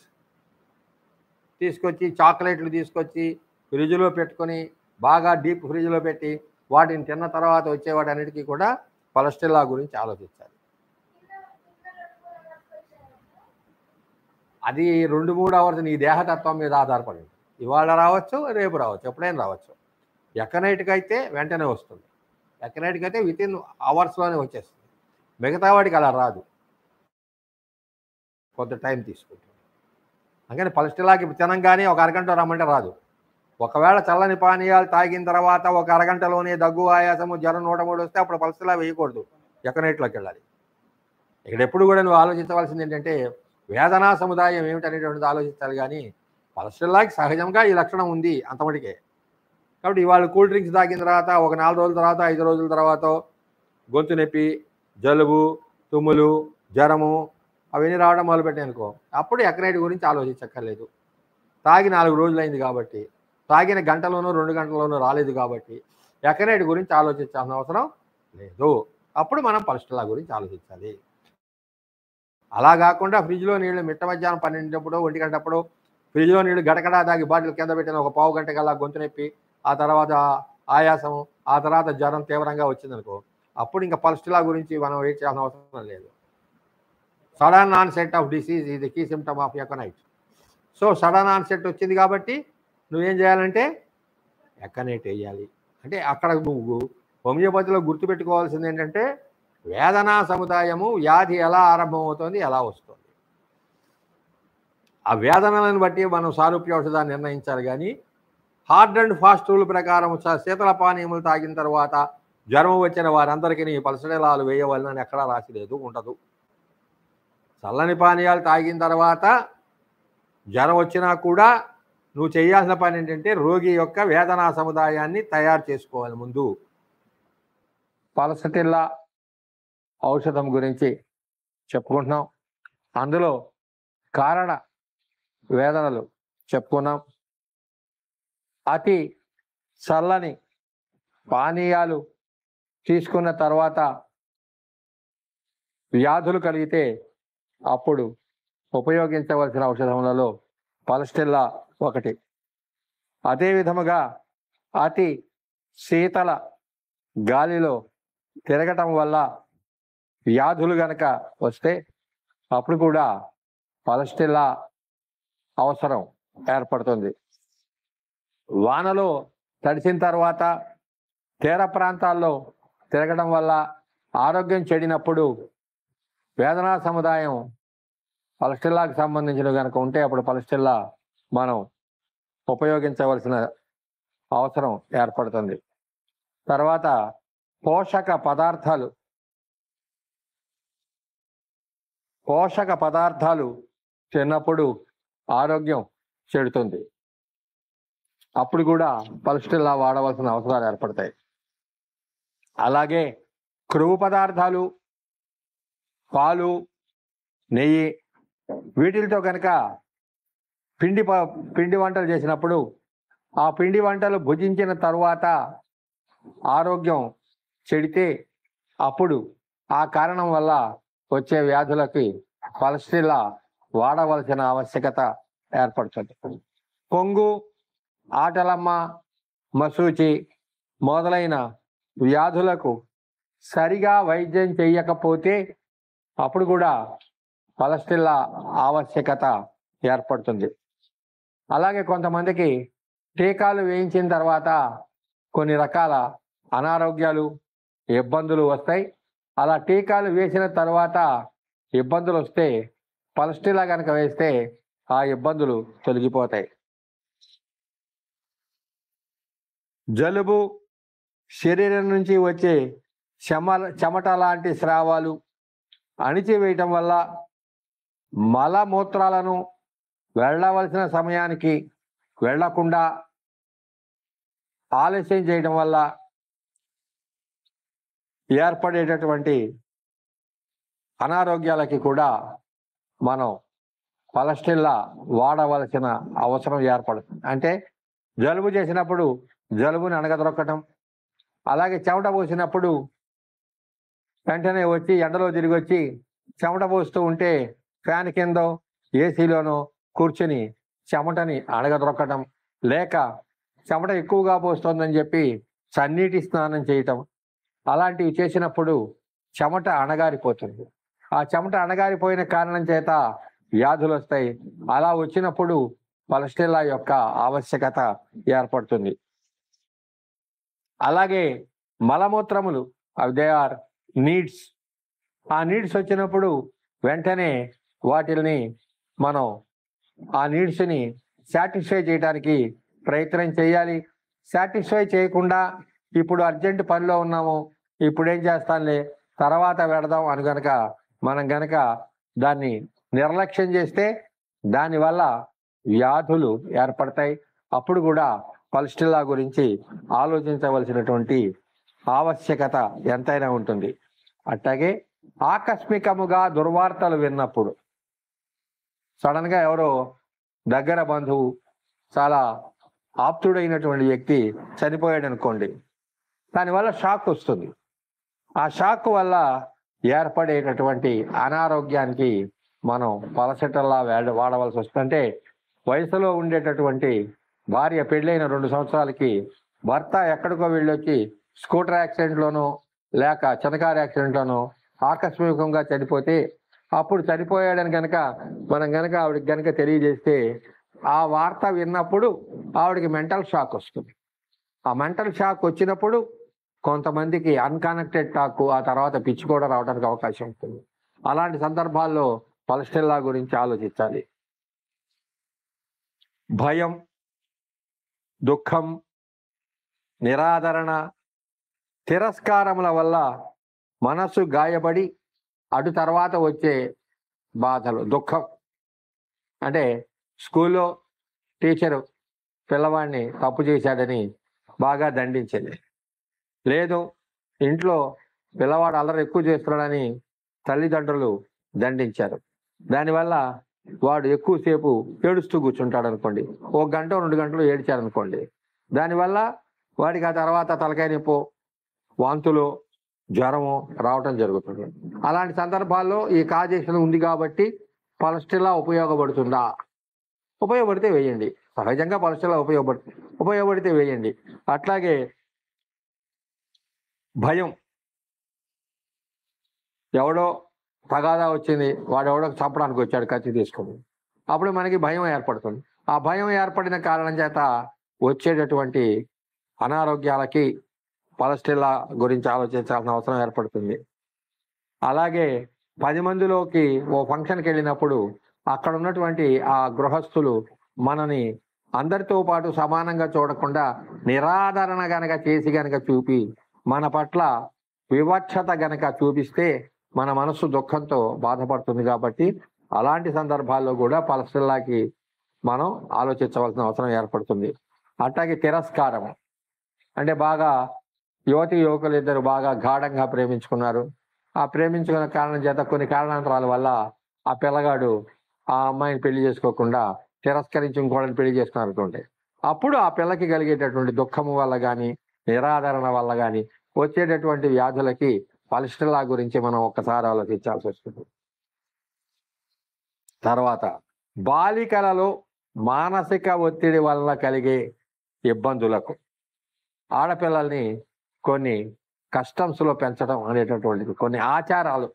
తీసుకొచ్చి చాక్లెట్లు తీసుకొచ్చి ఫ్రిడ్జ్లో పెట్టుకొని బాగా డీప్ ఫ్రిడ్జ్లో పెట్టి వాటిని తిన్న తర్వాత వచ్చే వాటన్నిటికీ కూడా పలస్టెల్లా గురించి ఆలోచించాలి. అది 2-3 అవర్స్ నీ దేహతత్వం మీద ఆధారపడి ఇవాళ రావచ్చు, రేపు రావచ్చు, ఎప్పుడైనా రావచ్చు. ఎక్కనైట్కి అయితే వెంటనే వస్తుంది. ఎక్కనైట్కి అయితే వితిన్ అవర్స్లోనే వచ్చేస్తుంది. మిగతా వాడికి అలా రాదు, కొంత టైం తీసుకుంటుంది. అందుకని పలస్టెల్లాకి తినంగానే ఒక అరగంట రమ్మంటే రాదు. ఒకవేళ చల్లని పానీయాలు తాగిన తర్వాత ఒక అరగంటలోనే దగ్గు, ఆయాసము, జ్వరం 103 వస్తే అప్పుడు పలస్టెల్లా వేయకూడదు, ఎక్కనైట్లోకి వెళ్ళాలి. ఇక్కడ ఎప్పుడు కూడా నువ్వు ఆలోచించవలసింది ఏంటంటే వేదనా సముదాయం ఏమిటనేటువంటిది ఆలోచించాలి. కానీ పలస్టెల్లాకి సహజంగా ఈ లక్షణం ఉంది అంతమటికే. కాబట్టి ఇవాళ కూల్ డ్రింక్స్ తాగిన తర్వాత ఒక 4 రోజుల తర్వాత 5 రోజుల తర్వాత గొంతు నొప్పి, జలుబు, తుమ్ములు, జ్వరము అవన్నీ రావడం మొదలుపెట్టాయి అనుకో, అప్పుడు ఎక్కనైట్ గురించి ఆలోచించక్కర్లేదు. తాగి 4 రోజులైంది కాబట్టి, తాగిన గంటలోనూ 2 గంటల్లోనూ రాలేదు కాబట్టి ఎక్కనైట్ గురించి ఆలోచించాల్సిన అవసరం లేదు. అప్పుడు మనం పలస్టెల్లా గురించి ఆలోచించాలి. అలా కాకుండా ఫ్రిడ్జ్లో నీళ్ళు మిట్ట మధ్యాహ్నం 12 1 గంటప్పుడు ఫ్రిడ్జ్లో నీళ్ళు గడగడా తాగి బాటిల్ కింద పెట్టిన ఒక పావు గంట కల్లా గొంతు నొప్పి, ఆ తర్వాత ఆయాసం, ఆ తర్వాత జ్వరం తీవ్రంగా వచ్చిందనుకో, అప్పుడు ఇంకా పలస్టెల్లా గురించి మనం వెయిట్ చేయాల్సిన అవసరం లేదు. సడన్ ఆన్సెట్ ఆఫ్ డిసీజ్ ఇది key symptom of aconite. So sudden onset వచ్చింది కాబట్టి నువ్వేం చేయాలంటే ఎక్కనైట్ వేయాలి. అంటే అక్కడ నువ్వు హోమియోపతిలో గుర్తుపెట్టుకోవాల్సింది ఏంటంటే వేదనా సముదాయము, వ్యాధి ఎలా ఆరంభమవుతుంది, ఎలా వస్తుంది, ఆ వేదనలను బట్టి మనం సారూప్య ఔషధాన్ని నిర్ణయించాలి. కానీ హార్డ్ అండ్ ఫాస్ట్ రూల్ ప్రకారం శీతల పానీయములు తాగిన తర్వాత జ్వరం వచ్చిన వారందరికీ పలస్టెల్లాలు వేయవలనని ఎక్కడా రాసి లేదు, ఉండదు. చల్లని పానీయాలు తాగిన తర్వాత జ్వరం వచ్చినా కూడా నువ్వు చేయాల్సిన పని ఏంటంటే రోగి యొక్క వేదనా సముదాయాన్ని తయారు చేసుకోవాలి ముందు. పలస్టెల్లా ఔషధం గురించి చెప్పుకుంటున్నాం. అందులో కారణ వేదనలు చెప్పుకున్నాం. అతి చల్లని పానీయాలు తీసుకున్న తర్వాత వ్యాధులు కలిగితే అప్పుడు ఉపయోగించవలసిన ఔషధములలో పలస్టెల్లా ఒకటి. అదే విధముగా అతి శీతల గాలిలో తిరగటం వల్ల వ్యాధులు గనక వస్తే అప్పుడు కూడా పలస్టెల్లా అవసరం ఏర్పడుతుంది. వానలో తడిసిన తర్వాత తీర ప్రాంతాల్లో తిరగడం వల్ల ఆరోగ్యం చెడినప్పుడు వేదనా సముదాయం పలస్టెల్లాకి సంబంధించినవి కనుక ఉంటే అప్పుడు పలస్టెల్లా మనం ఉపయోగించవలసిన అవసరం ఏర్పడుతుంది. తర్వాత పోషక పదార్థాలు తిన్నప్పుడు ఆరోగ్యం చెడుతుంది, అప్పుడు కూడా పలస్టెల్లా వాడవలసిన అవసరాలు ఏర్పడతాయి. అలాగే క్రొవ్వు పదార్థాలు, పాలు, నెయ్యి వీటితో కనుక పిండి వంటలు చేసినప్పుడు ఆ పిండి వంటలు భుజించిన తరువాత ఆరోగ్యం చెడితే అప్పుడు ఆ కారణం వల్ల వచ్చే వ్యాధులకి పలస్టెల్లా వాడవలసిన ఆవశ్యకత ఏర్పడుతుంది. పొంగు, ఆటలమ్మ, మసూచి మొదలైన వ్యాధులకు సరిగా వైద్యం చేయకపోతే అప్పుడు కూడా పలస్టెల్లా ఆవశ్యకత ఏర్పడుతుంది. అలాగే కొంతమందికి టీకాలు వేయించిన తర్వాత కొన్ని రకాల అనారోగ్యాలు, ఇబ్బందులు వస్తాయి. అలా టీకాలు వేసిన తర్వాత ఇబ్బందులు వస్తే పలస్టెల్లా కనుక వేస్తే ఆ ఇబ్బందులు తొలగిపోతాయి. జలుబు, శరీరం నుంచి వచ్చే చెమట లాంటి స్రావాలు అణిచివేయటం వల్ల మలమూత్రాలను వెళ్ళవలసిన సమయానికి వెళ్లకుండా ఆలస్యం చేయడం వల్ల ఏర్పడేటటువంటి అనారోగ్యాలకి కూడా మనం పలస్టిల్లా వాడవలసిన అవసరం ఏర్పడుతుంది. అంటే జలుబు చేసినప్పుడు జలుబుని అణగదొక్కటం, అలాగే చెమట పోసినప్పుడు వెంటనే వచ్చి ఎండలో తిరిగి వచ్చి చెమట పోస్తూ ఉంటే ఫ్యాన్ కిందో ఏసీలోనో కూర్చుని చెమటని అణగదొక్కటం, లేక చెమట ఎక్కువగా పోస్తుందని చెప్పి చన్నీటి స్నానం చేయటం, అలాంటివి చేసినప్పుడు చెమట అణగారిపోతుంది. ఆ చెమట అణగారిపోయిన కారణం చేత వ్యాధులు వస్తాయి. అలా వచ్చినప్పుడు పలస్టిల్లా యొక్క ఆవశ్యకత ఏర్పడుతుంది. అలాగే మలమూత్రములు, దే ఆర్ నీడ్స్. ఆ నీడ్స్ వచ్చినప్పుడు వెంటనే వాటిని మనం ఆ నీడ్స్ని సాటిస్ఫై చేయడానికి ప్రయత్నం చేయాలి. సాటిస్ఫై చేయకుండా ఇప్పుడు అర్జెంట్ పనిలో ఉన్నాము, ఇప్పుడు ఏం చేస్తానులే తర్వాత పెడదాం అని గనక మనం గనక దాన్ని నిర్లక్ష్యం చేస్తే దానివల్ల వ్యాధులు ఏర్పడతాయి. అప్పుడు కూడా పలస్టిల్లా గురించి ఆలోచించవలసినటువంటి ఆవశ్యకత ఎంతైనా ఉంటుంది. అట్లాగే ఆకస్మికముగా దుర్వార్తలు విన్నప్పుడు, సడన్గా ఎవరో దగ్గర బంధువు, చాలా ఆప్తుడైనటువంటి వ్యక్తి చనిపోయాడు అనుకోండి, దానివల్ల షాక్ వస్తుంది. ఆ షాక్ వల్ల ఏర్పడేటటువంటి అనారోగ్యానికి మనం పలసటిల్లా వాడవలసి వస్తుంది. అంటే వయసులో ఉండేటటువంటి భార్య పెళ్ళైన 2 సంవత్సరాలకి భర్త ఎక్కడికో వెళ్ళొచ్చి స్కూటర్ యాక్సిడెంట్లోనో లేక చిన్నకారు యాక్సిడెంట్లోనో ఆకస్మికంగా చనిపోతే, అప్పుడు చనిపోయాడని కనుక మనం కనుక ఆవిడకి కనుక తెలియజేస్తే ఆ వార్త విన్నప్పుడు ఆవిడకి మెంటల్ షాక్ వస్తుంది. ఆ మెంటల్ షాక్ వచ్చినప్పుడు కొంతమందికి అన్కనెక్టెడ్ టాక్, ఆ తర్వాత పిచ్చి కూడా రావడానికి అవకాశం ఉంటుంది. అలాంటి సందర్భాల్లో పలస్టిల్లా గురించి ఆలోచించాలి. భయం, దుఃఖం, నిరాదరణ, తిరస్కారముల వల్ల మనస్సు గాయపడి అటు తర్వాత వచ్చే బాధలు, దుఃఖం. అంటే స్కూల్లో టీచరు పిల్లవాడిని తప్పు చేశాడని బాగా దండించింది, లేదు ఇంట్లో పిల్లవాడు అల్లరి ఎక్కువ చేస్తున్నాడని తల్లిదండ్రులు దండించారు. దానివల్ల వాడు ఎక్కువసేపు ఏడుస్తూ కూర్చుంటాడు అనుకోండి, 1 గంట 2 గంటలు ఏడ్చారనుకోండి, దానివల్ల వాడికి ఆ తర్వాత తలకాయ నొప్పి, వాంతులు, జ్వరము రావటం జరుగుతుంది. అలాంటి సందర్భాల్లో ఈ కాజేషన్ ఉంది కాబట్టి పలస్టిల్లా ఉపయోగపడుతుందా? ఉపయోగపడితే వేయండి. సహజంగా పలస్టిల్లా ఉపయోగపడితే వేయండి. అట్లాగే భయం, ఎవడో తగాదా వచ్చింది, వాడెవడో చంపడానికి వచ్చాడు కత్తి తీసుకొని, అప్పుడు మనకి భయం ఏర్పడుతుంది. ఆ భయం ఏర్పడిన కారణం చేత వచ్చేటటువంటి అనారోగ్యాలకి పలస్టిల్లా గురించి ఆలోచించాల్సిన అవసరం ఏర్పడుతుంది. అలాగే 10 మందిలోకి ఓ ఫంక్షన్కి వెళ్ళినప్పుడు అక్కడ ఉన్నటువంటి ఆ గృహస్థులు మనని అందరితో పాటు సమానంగా చూడకుండా నిరాదరణ గనక చేసి గనక చూపి మన పట్ల వివక్షత గనక చూపిస్తే మన మనస్సు దుఃఖంతో బాధపడుతుంది. కాబట్టి అలాంటి సందర్భాల్లో కూడా పలస్టిల్లాకి మనం ఆలోచించవలసిన అవసరం ఏర్పడుతుంది. అట్లాగే తిరస్కారం, అంటే బాగా యువకులు ఇద్దరు బాగా గాఢంగా ప్రేమించుకున్నారు. ఆ ప్రేమించుకున్న కారణం చేత కొన్ని కారణాంతరాల వల్ల ఆ పిల్లగాడు ఆ అమ్మాయిని పెళ్లి చేసుకోకుండా తిరస్కరించి ఇంకోళ్ళని పెళ్లి చేసుకున్నారు అనుకోండి, అప్పుడు ఆ పిల్లకి కలిగేటటువంటి దుఃఖము వల్ల కానీ నిరాదరణ వల్ల కానీ వచ్చేటటువంటి వ్యాధులకి పలస్టిల్లా గురించి మనం ఒక్కసారి ఆలోచించాల్సి వస్తుంది. తర్వాత బాలికలలో మానసిక ఒత్తిడి వల్ల కలిగే ఇబ్బందులకు ఆడపిల్లల్ని కొన్ని కస్టమ్స్లో పెంచడం అనేటటువంటిది, కొన్ని ఆచారాలు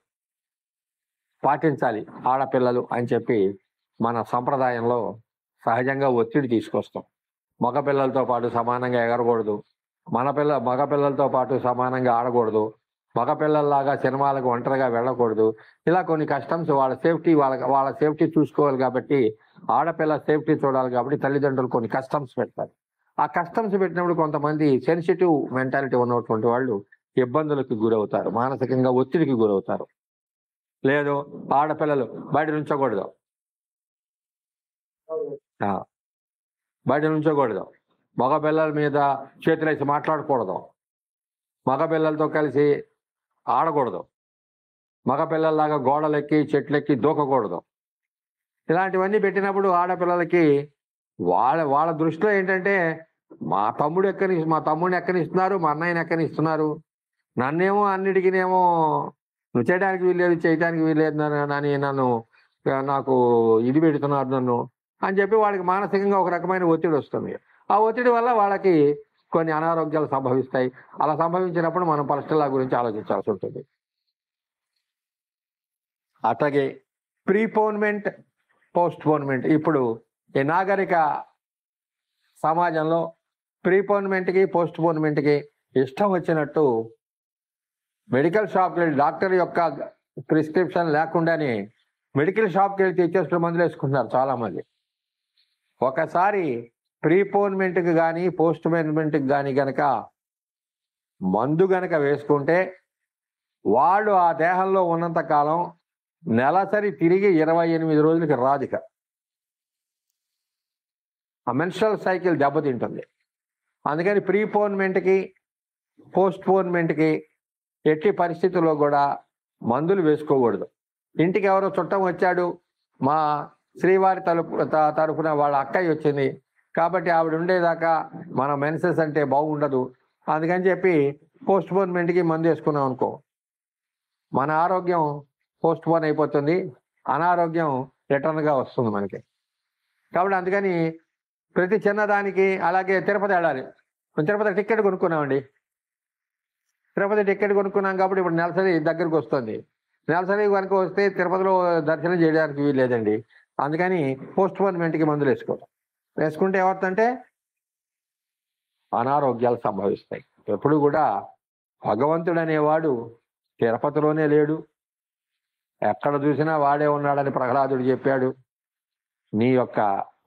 పాటించాలి ఆడపిల్లలు అని చెప్పి మన సంప్రదాయంలో సహజంగా ఒత్తిడి తీసుకొస్తాం. మగపిల్లలతో పాటు సమానంగా ఎగరకూడదు, మగపిల్లలతో పాటు సమానంగా ఆడకూడదు, మగపిల్లల్లాగా సినిమాలకు ఒంటరిగా వెళ్ళకూడదు. ఇలా కొన్ని కస్టమ్స్, వాళ్ళ సేఫ్టీ చూసుకోవాలి కాబట్టి, ఆడపిల్ల సేఫ్టీ చూడాలి కాబట్టి తల్లిదండ్రులు కొన్ని కస్టమ్స్ పెడతారు. ఆ కస్టమ్స్ పెట్టినప్పుడు కొంతమంది సెన్సిటివ్ మెంటాలిటీ ఉన్నటువంటి వాళ్ళు ఇబ్బందులకు గురవుతారు, మానసికంగా ఒత్తిడికి గురవుతారు. లేదు ఆడపిల్లలు బయట నుంచోకూడదు, మగపిల్లల మీద చేతులేసి మాట్లాడకూడదు, మగపిల్లలతో కలిసి ఆడకూడదు, మగపిల్లల్లాగా గోడలెక్కి చెట్లెక్కి దూకకూడదు, ఇలాంటివన్నీ పెట్టినప్పుడు ఆడపిల్లలకి వాళ్ళ దృష్టిలో ఏంటంటే మా తమ్ముడిని ఎక్కనిస్తున్నారు, మా అన్నయ్యని ఎక్కనిస్తున్నారు, నన్నేమో అన్నిటికినేమో నువ్వు చేయడానికి వీల్లేదు, చేయడానికి వీల్లేదు అని నాకు ఇది పెడుతున్నారు నన్ను అని చెప్పి వాళ్ళకి మానసికంగా ఒక రకమైన ఒత్తిడి వస్తుంది. ఆ ఒత్తిడి వల్ల వాళ్ళకి కొన్ని అనారోగ్యాలు సంభవిస్తాయి. అలా సంభవించినప్పుడు మనం పరీక్షల గురించి ఆలోచించాల్సి ఉంటుంది. అట్లాగే ప్రీపోన్మెంట్, పోస్ట్పోన్మెంట్. ఇప్పుడు ఈ నాగరిక సమాజంలో ప్రీపోన్మెంట్కి, పోస్ట్పోన్మెంట్కి ఇష్టం వచ్చినట్టు మెడికల్ షాప్కి వెళ్ళి డాక్టర్ యొక్క ప్రిస్క్రిప్షన్ లేకుండానే మెడికల్ షాప్కి వెళ్ళి తెచ్చేసిన మందులు వేసుకుంటున్నారు చాలామంది. ఒకసారి ప్రీపోన్మెంట్కి కానీ పోస్ట్పోన్మెంట్కి కానీ గనక మందు గనక వేసుకుంటే వాళ్ళు ఆ దేహంలో ఉన్నంత కాలం నెలసరి తిరిగి 28 రోజులకి రాదిక. ఆ మెన్స్ట్రల్ సైకిల్ దెబ్బతింటుంది. అందుకని ప్రీపోన్మెంట్కి, పోస్ట్పోన్మెంట్కి ఎట్టి పరిస్థితుల్లో కూడా మందులు వేసుకోకూడదు. ఇంటికి ఎవరో చుట్టం వచ్చాడు, మా శ్రీవారి తరపున వాళ్ళ అక్కయ్య వచ్చింది కాబట్టి ఆవిడ ఉండేదాకా మన మెన్సెస్ అంటే బాగుండదు, అందుకని చెప్పి పోస్ట్పోన్మెంట్కి మందు వేసుకున్నాం అనుకో, మన ఆరోగ్యం పోస్ట్పోన్ అయిపోతుంది, అనారోగ్యం రిటర్న్గా వస్తుంది మనకి. కాబట్టి అందుకని ప్రతి చిన్నదానికి, అలాగే తిరుపతి వెళ్ళాలి, తిరుపతి టికెట్ కొనుక్కున్నామండి, తిరుపతి టికెట్ కొనుక్కున్నాం కాబట్టి ఇప్పుడు నెలసరి దగ్గరకు వస్తుంది. నెలసరి కనుక వస్తే తిరుపతిలో దర్శనం చేయడానికి వీల్లేదండి. అందుకని పోస్ట్పోన్మెంట్కి మందులు వేసుకుంటే ఏమవుతుందంటే అనారోగ్యాలు సంభవిస్తాయి. ఎప్పుడు కూడా భగవంతుడు అనేవాడు తిరుపతిలోనే లేడు, ఎక్కడ చూసినా వాడే ఉన్నాడని ప్రహ్లాదుడు చెప్పాడు. నీ యొక్క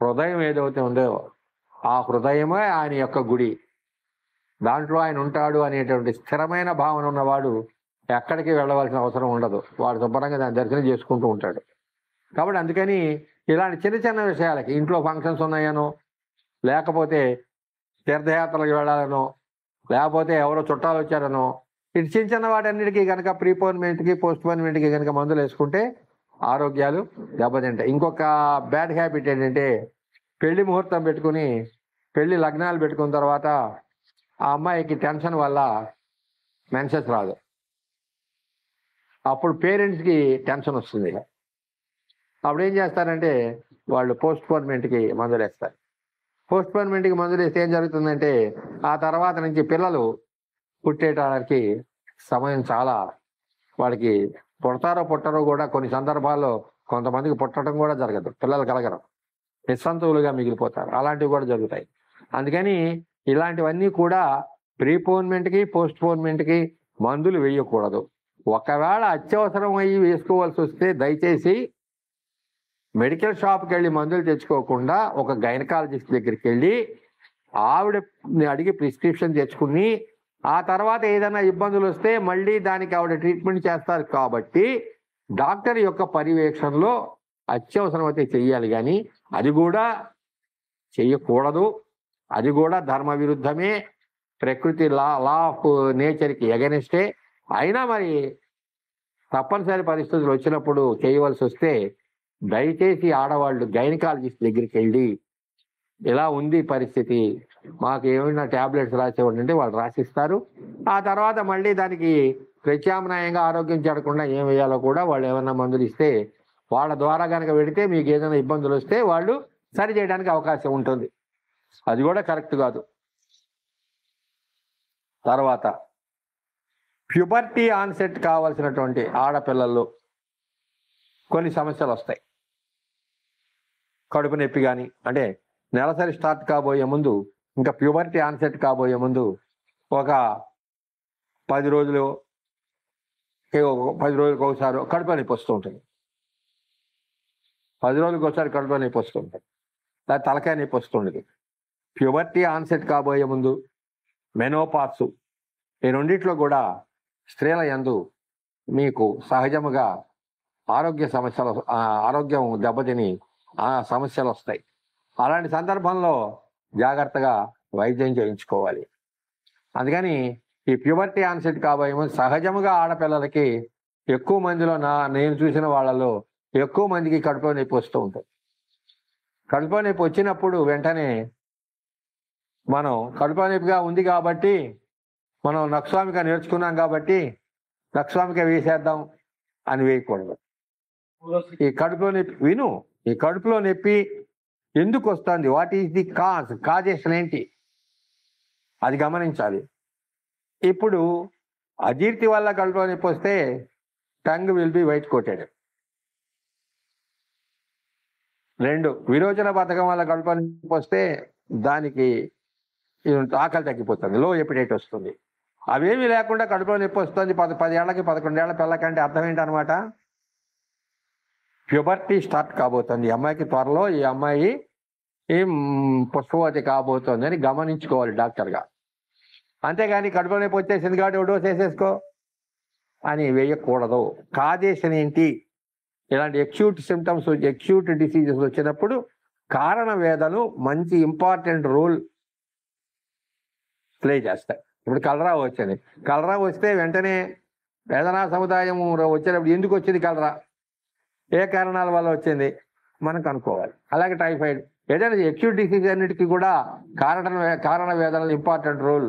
హృదయం ఏదైతే ఉందో ఆ హృదయమే ఆయన యొక్క గుడి, దాంట్లో ఆయన ఉంటాడు అనేటువంటి స్థిరమైన భావన ఉన్నవాడు ఎక్కడికి వెళ్ళవలసిన అవసరం ఉండదు, వాడు శుభ్రంగా దాన్ని దర్శనం చేసుకుంటూ ఉంటాడు. కాబట్టి అందుకని ఇలాంటి చిన్న చిన్న విషయాలకి, ఇంట్లో ఫంక్షన్స్ ఉన్నాయనో, లేకపోతే తీర్థయాత్రలకు వెళ్ళాలనో, లేకపోతే ఎవరో చుట్టాలు వచ్చారనో, ఇటు చిన్న చిన్న వాటన్నిటికీ కనుక ప్రీపోన్మెంట్కి, పోస్ట్పోన్మెంట్కి కనుక మందులు వేసుకుంటే ఆరోగ్యాలు దెబ్బతింటాయి. ఇంకొక బ్యాడ్ హ్యాబిట్ ఏంటంటే పెళ్లి ముహూర్తం పెట్టుకుని పెళ్లి లగ్నాలు పెట్టుకున్న తర్వాత ఆ అమ్మాయికి టెన్షన్ వల్ల మెన్సెస్ రాదు, అప్పుడు పేరెంట్స్కి టెన్షన్ వస్తుంది. అప్పుడు ఏం చేస్తారంటే వాళ్ళు పోస్ట్పోన్మెంట్కి మందులు వేస్తారు. పోస్ట్పోన్మెంట్కి మందులు వేస్తే ఏం జరుగుతుందంటే ఆ తర్వాత నుంచి పిల్లలు పుట్టేటానికి సమయం చాలా, వాడికి పుట్టరో కూడా కొన్ని సందర్భాల్లో కొంతమందికి పుట్టడం కూడా జరగదు, పిల్లలు కలగరు, నిస్సంతువులుగా మిగిలిపోతారు, అలాంటివి కూడా జరుగుతాయి. అందుకని ఇలాంటివన్నీ కూడా ప్రీపోన్మెంట్కి, పోస్ట్పోన్మెంట్కి మందులు వేయకూడదు. ఒకవేళ అత్యవసరం అయ్యి వేసుకోవాల్సి వస్తే దయచేసి మెడికల్ షాప్కి వెళ్ళి మందులు తెచ్చుకోకుండా ఒక గైనకాలజిస్ట్ దగ్గరికి వెళ్ళి ఆవిడని అడిగి ప్రిస్క్రిప్షన్ తెచ్చుకుని ఆ తర్వాత ఏదైనా ఇబ్బందులు వస్తే మళ్ళీ దానికి ఆవిడ ట్రీట్మెంట్ చేస్తారు. కాబట్టి డాక్టర్ యొక్క పర్యవేక్షణలో అత్యవసరం అయితే చెయ్యాలి, కానీ అది కూడా చెయ్యకూడదు. అది కూడా ధర్మ విరుద్ధమే, ప్రకృతి లా ఆఫ్ నేచర్కి ఎగెనిస్టే. అయినా మరి తప్పనిసరి పరిస్థితులు వచ్చినప్పుడు చేయవలసి వస్తే దయచేసి ఆడవాళ్ళు గైనకాలజిస్ట్ దగ్గరికి వెళ్ళి ఇలా ఉంది పరిస్థితి, మాకు ఏమైనా ట్యాబ్లెట్స్ రాసేవాళ్ళు అంటే వాళ్ళు రాసిస్తారు. ఆ తర్వాత మళ్ళీ దానికి ప్రత్యామ్నాయంగా ఆరోగ్యం చెడకుండా ఏం వేయాలో కూడా వాళ్ళు ఏమైనా మందులు ఇస్తే వాళ్ళ ద్వారా కనుక పెడితే మీకు ఏదైనా ఇబ్బందులు వస్తే వాళ్ళు సరి చేయడానికి అవకాశం ఉంటుంది. అది కూడా కరెక్ట్ కాదు. తర్వాత ప్యూబర్టీ ఆన్సెట్ కావాల్సినటువంటి ఆడపిల్లల్లో కొన్ని సమస్యలు వస్తాయి. కడుపు నొప్పి కానీ, అంటే నెలసరి స్టార్ట్ కాబోయే ముందు, ఇంకా ప్యూబర్టీ ఆన్సెట్ కాబోయే ముందు ఒక 10 రోజులకు ఒకసారి కడుపు నొప్పి వస్తూ ఉంటుంది, 10 రోజులకు ఒకసారి కడుపు నొప్పి వస్తూ ఉంటుంది, లేదా తలకాయ నొప్పి వస్తుంటుంది. ప్యూబర్టీ ఆన్సెట్ కాబోయే ముందు, మెనోపాస్, ఈ రెండిట్లో కూడా స్త్రీల యందు మీకు సహజముగా ఆరోగ్యం దెబ్బతిని ఆ సమస్యలు వస్తాయి. అలాంటి సందర్భంలో జాగ్రత్తగా వైద్యం చేయించుకోవాలి. అందుకని ఈ ప్యూబర్టీ ఆన్సెట్ కాబోయే ముందు సహజముగా ఆడపిల్లలకి ఎక్కువ మందిలో నేను చూసిన వాళ్ళలో ఎక్కువ మందికి కడుపులో నొప్పి వస్తూ ఉంటుంది. కడుపులో నొప్పి వచ్చినప్పుడు వెంటనే మనం కడుపులో నొప్పిగా ఉంది కాబట్టి మనం నక్స్వామిక నేర్చుకున్నాం కాబట్టి నక్స్వామిక వేసేద్దాం అని వేయకూడదు. ఈ కడుపులో నొప్పి విను, ఈ కడుపులో నొప్పి ఎందుకు వస్తుంది, వాట్ ఈజ్ ది కాజేషన్ ఏంటి, అది గమనించాలి. ఇప్పుడు అజీర్తి వల్ల కడుపులో నొప్పి వస్తే tongue will be white coated. 2, విరోచన పథకం వల్ల కడుపులో నొప్పి వస్తే దానికి ఆకలి తగ్గిపోతుంది, లో ఎపిటైట్ వస్తుంది. అవేమీ లేకుండా కడుపులో నొప్పి వస్తుంది 10 ఏళ్ళకి 11 ఏళ్ల పిల్లకంటే అర్థం ఏంటనమాట, ప్యూబర్టీ స్టార్ట్ కాబోతుంది ఈ అమ్మాయికి, త్వరలో ఈ అమ్మాయి పుష్పవతి కాబోతోంది అని గమనించుకోవాలి డాక్టర్గా. అంతేగాని కడుపులో నొప్పి వచ్చేసింది కాబట్టి డోస్ వేసేసుకో అని వేయకూడదు. కాజేషన్ ఏంటి, ఇలాంటి ఎక్యూట్ సిమ్టమ్స్, ఎక్యూట్ డిసీజెస్ వచ్చినప్పుడు కారణ వేదనలు మంచి ఇంపార్టెంట్ రోల్ ప్లే చేస్తాయి. ఇప్పుడు కలరా వచ్చింది, కలరా వస్తే వెంటనే వేదనా సముదాయం వచ్చేటప్పుడు ఎందుకు వచ్చింది కలరా, ఏ కారణాల వల్ల వచ్చింది మనం కనుక్కోవాలి. అలాగే టైఫాయిడ్, ఏదైనా ఎక్యూట్ డిసీజ్ అన్నిటికీ కూడా కారణ వేదనలు ఇంపార్టెంట్ రోల్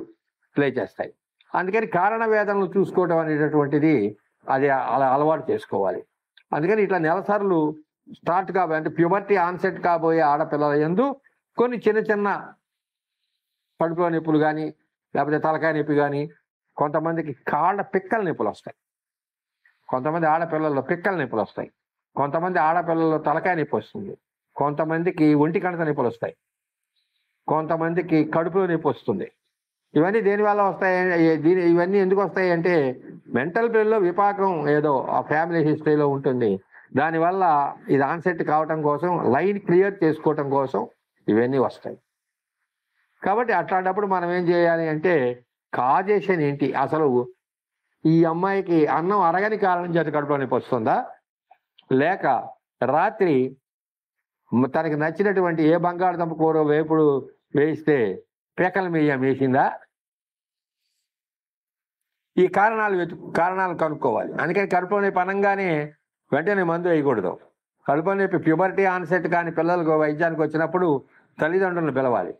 ప్లే చేస్తాయి. అందుకని కారణ వేదనలు చూసుకోవడం అనేటటువంటిది అది అలా అలవాటు చేసుకోవాలి. అందుకని ఇట్లా నెలసార్లు స్టార్ట్ కాబోయే అంటే ప్యూబర్టీ ఆన్సెట్ కాబోయే ఆడపిల్లల యందు కొన్ని చిన్న చిన్న కడుపులో నొప్పులు కానీ లేకపోతే తలకాయ నొప్పి కానీ, కొంతమందికి కాళ్ళ పిక్కల నొప్పులు వస్తాయి, కొంతమంది ఆడపిల్లల్లో పిక్కల నొప్పులు వస్తాయి, కొంతమంది ఆడపిల్లల్లో తలకాయ నొప్పి వస్తుంది, కొంతమందికి ఒంటి కణత నొప్పులు వస్తాయి, కొంతమందికి కడుపులో నొప్పి వస్తుంది. ఇవన్నీ దేనివల్ల వస్తాయి, ఇవన్నీ ఎందుకు వస్తాయి అంటే మెంటల్ బ్రెయిన్లో విపాకం ఏదో ఆ ఫ్యామిలీ హిస్టరీలో ఉంటుంది, దానివల్ల ఇది ఆన్సెట్ కావటం కోసం, లైన్ క్లియర్ చేసుకోవటం కోసం ఇవన్నీ వస్తాయి. కాబట్టి అట్లాంటప్పుడు మనం ఏం చేయాలి అంటే కాజేషన్ ఏంటి, అసలు ఈ అమ్మాయికి అన్నం అరగని కారణం చేత కడుపులో నొప్పి వస్తుందా, లేక రాత్రి తనకి నచ్చినటువంటి ఏ బంగాళదుంప కూర వేపుడు వేయిస్తే పేకల వేసిందా, ఈ కారణాలు కనుక్కోవాలి. అందుకని కడుపులో నొప్పి అనగానే వెంటనే మందు వేయకూడదు. కడుపులో నొప్పి ప్యూబర్టీ ఆన్సెట్ కానీ పిల్లలకు వైద్యానికి వచ్చినప్పుడు తల్లిదండ్రులను పిలవాలి.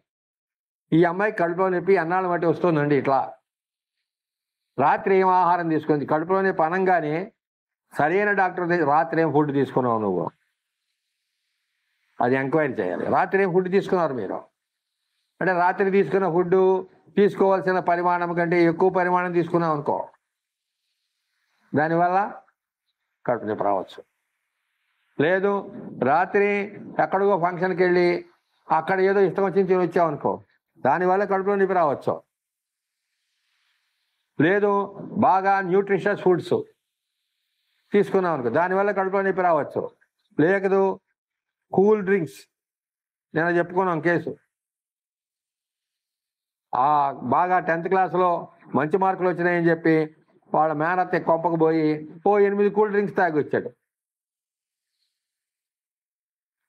ఈ అమ్మాయికి కడుపులో నొప్పి అన్నాళ్ళ బట్టి వస్తుందండి, ఇట్లా రాత్రి ఏం ఆహారం తీసుకుంది, కడుపులో నొప్పి అనగానే సరైన డాక్టర్ రాత్రి ఏం ఫుడ్ తీసుకున్నావు నువ్వు, అది ఎంక్వైరీ చేయాలి. రాత్రి ఏం ఫుడ్ తీసుకున్నారు మీరు అంటే రాత్రి తీసుకున్న ఫుడ్ తీసుకోవాల్సిన పరిమాణం కంటే ఎక్కువ పరిమాణం తీసుకున్నాం అనుకో, దానివల్ల కడుపు నొప్పి రావచ్చు. లేదు రాత్రి ఎక్కడికో ఫంక్షన్కి వెళ్ళి అక్కడ ఏదో ఇష్టం వచ్చింది తిని వచ్చామనుకో, దానివల్ల కడుపులో నొప్పి రావచ్చు. లేదు బాగా న్యూట్రిషియస్ ఫుడ్స్ తీసుకున్నాం అనుకో, దానివల్ల కడుపులో నొప్పి రావచ్చు. లేదు కూల్ డ్రింక్స్, నేను చెప్పుకున్నాం కేసు, బాగా 10th క్లాస్లో మంచి మార్కులు వచ్చినాయని చెప్పి వాళ్ళ మేనత్త కొంపకు పోయి 8 కూల్ డ్రింక్స్ తాగి వచ్చాడు.